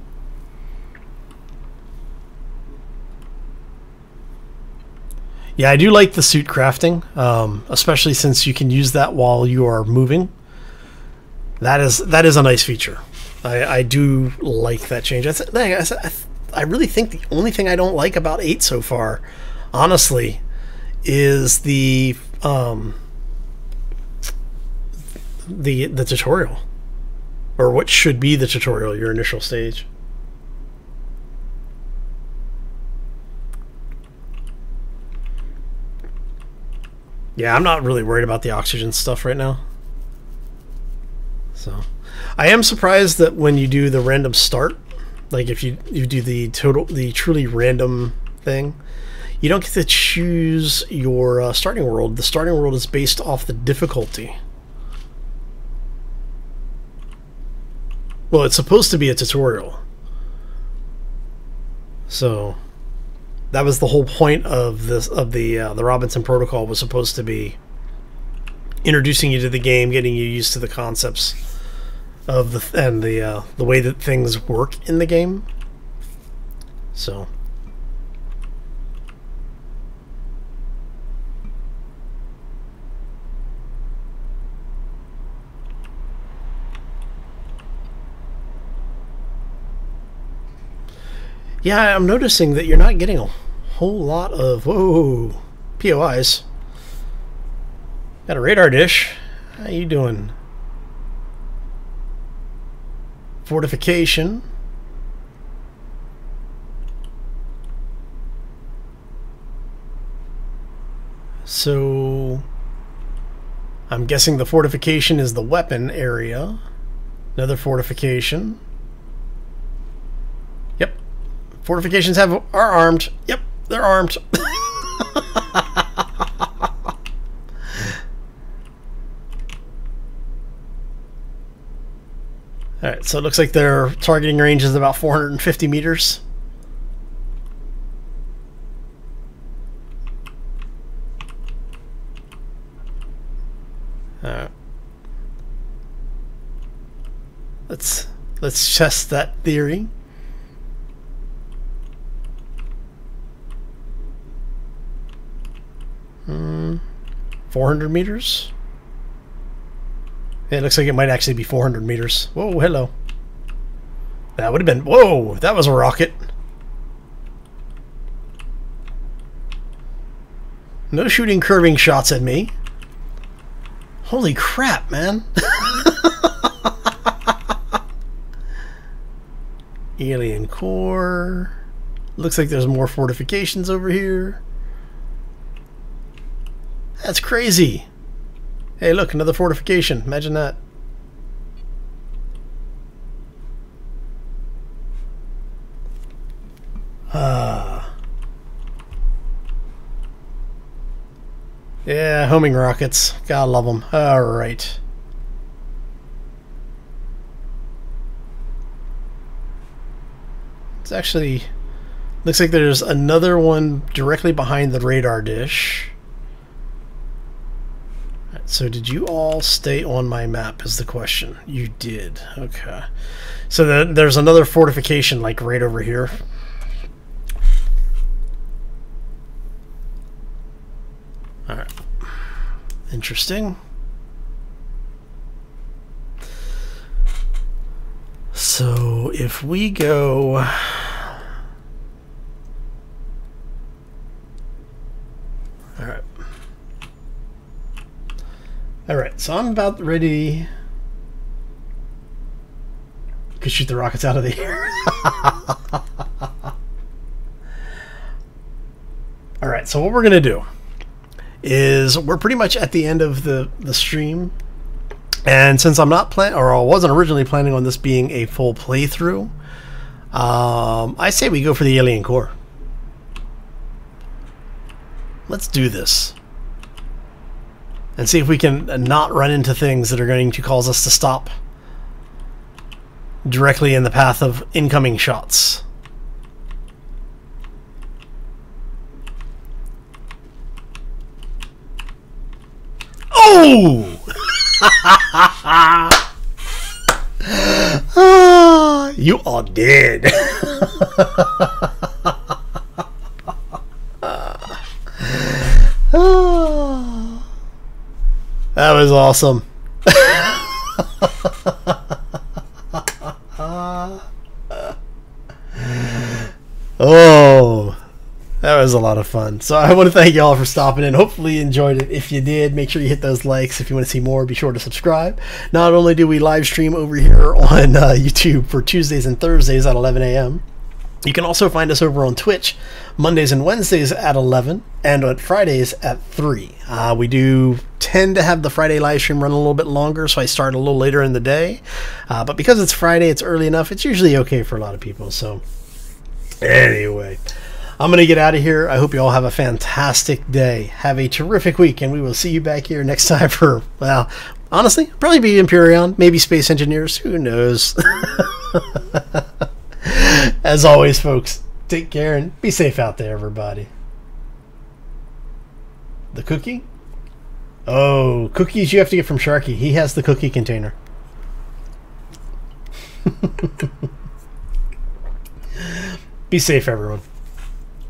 Yeah, I do like the suit crafting, especially since you can use that while you are moving. That is a nice feature. I do like that change. I really think the only thing I don't like about 8 so far, honestly, is the tutorial, or what should be the tutorial, your initial stage. Yeah, I'm not really worried about the oxygen stuff right now. So, I am surprised that when you do the random start, like if you do the truly random thing, you don't get to choose your starting world. The starting world is based off the difficulty. Well, it's supposed to be a tutorial. So, that was the whole point of the Robinson Protocol, was supposed to be introducing you to the game, getting you used to the concepts of the way that things work in the game. So yeah, I'm noticing that you're not getting a whole lot of POIs. Got a radar dish. How you doing? Fortification. So I'm guessing the fortification is the weapon area. Another fortification. Yep. Fortifications are armed. Yep, they're armed. Alright, so it looks like their targeting range is about 450 meters. Alright. Let's test that theory. Hmm. 400 meters? It looks like it might actually be 400 meters. Whoa, hello. That would have been... Whoa, that was a rocket. No shooting curving shots at me. Holy crap, man. Alien core. Looks like there's more fortifications over here. That's crazy. Hey, look, another fortification. Imagine that. Yeah, homing rockets. Gotta love them. Alright. It's actually... looks like there's another one directly behind the radar dish. So did you all stay on my map is the question. You did. Okay. So there's another fortification like right over here. Alright. Interesting. So if we go... Alright. Alright, so I'm about ready to shoot the rockets out of the air. Alright, so what we're going to do is we're pretty much at the end of the stream. And since I'm not planning, or I wasn't originally planning on this being a full playthrough, I say we go for the alien core. Let's do this. And see if we can not run into things that are going to cause us to stop directly in the path of incoming shots. Oh! You are dead. That was awesome. Oh, that was a lot of fun. So I want to thank y'all for stopping in. Hopefully you enjoyed it. If you did, make sure you hit those likes. If you want to see more, be sure to subscribe. Not only do we live stream over here on YouTube for Tuesdays and Thursdays at 11 a.m., you can also find us over on Twitch Mondays and Wednesdays at 11 and on Fridays at 3. We do tend to have the Friday live stream run a little bit longer, so I start a little later in the day. But because it's Friday, it's early enough. It's usually okay for a lot of people. So anyway, I'm going to get out of here. I hope you all have a fantastic day. Have a terrific week, and we will see you back here next time for, well, honestly, probably be Empyrion, maybe Space Engineers. Who knows? As always, folks, take care and be safe out there, everybody. The cookie? Oh, cookies you have to get from Sharky. He has the cookie container. Be safe, everyone.